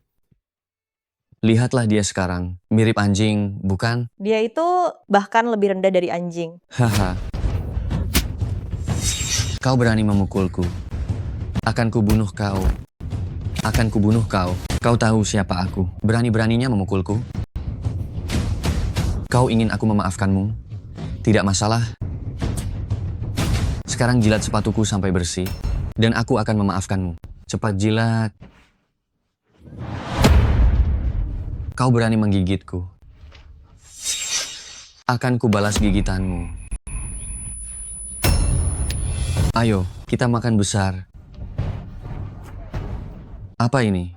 Lihatlah dia sekarang. Mirip anjing, bukan?
Dia itu bahkan lebih rendah dari anjing.
Haha. Kau berani memukulku. Akan kubunuh kau. Akan kubunuh kau. Kau tahu siapa aku. Berani-beraninya memukulku. Kau ingin aku memaafkanmu? Tidak masalah. Sekarang jilat sepatuku sampai bersih. Dan aku akan memaafkanmu. Cepat jilat. Kau berani menggigitku. Akan kubalas gigitanmu. Ayo, kita makan besar. Apa ini?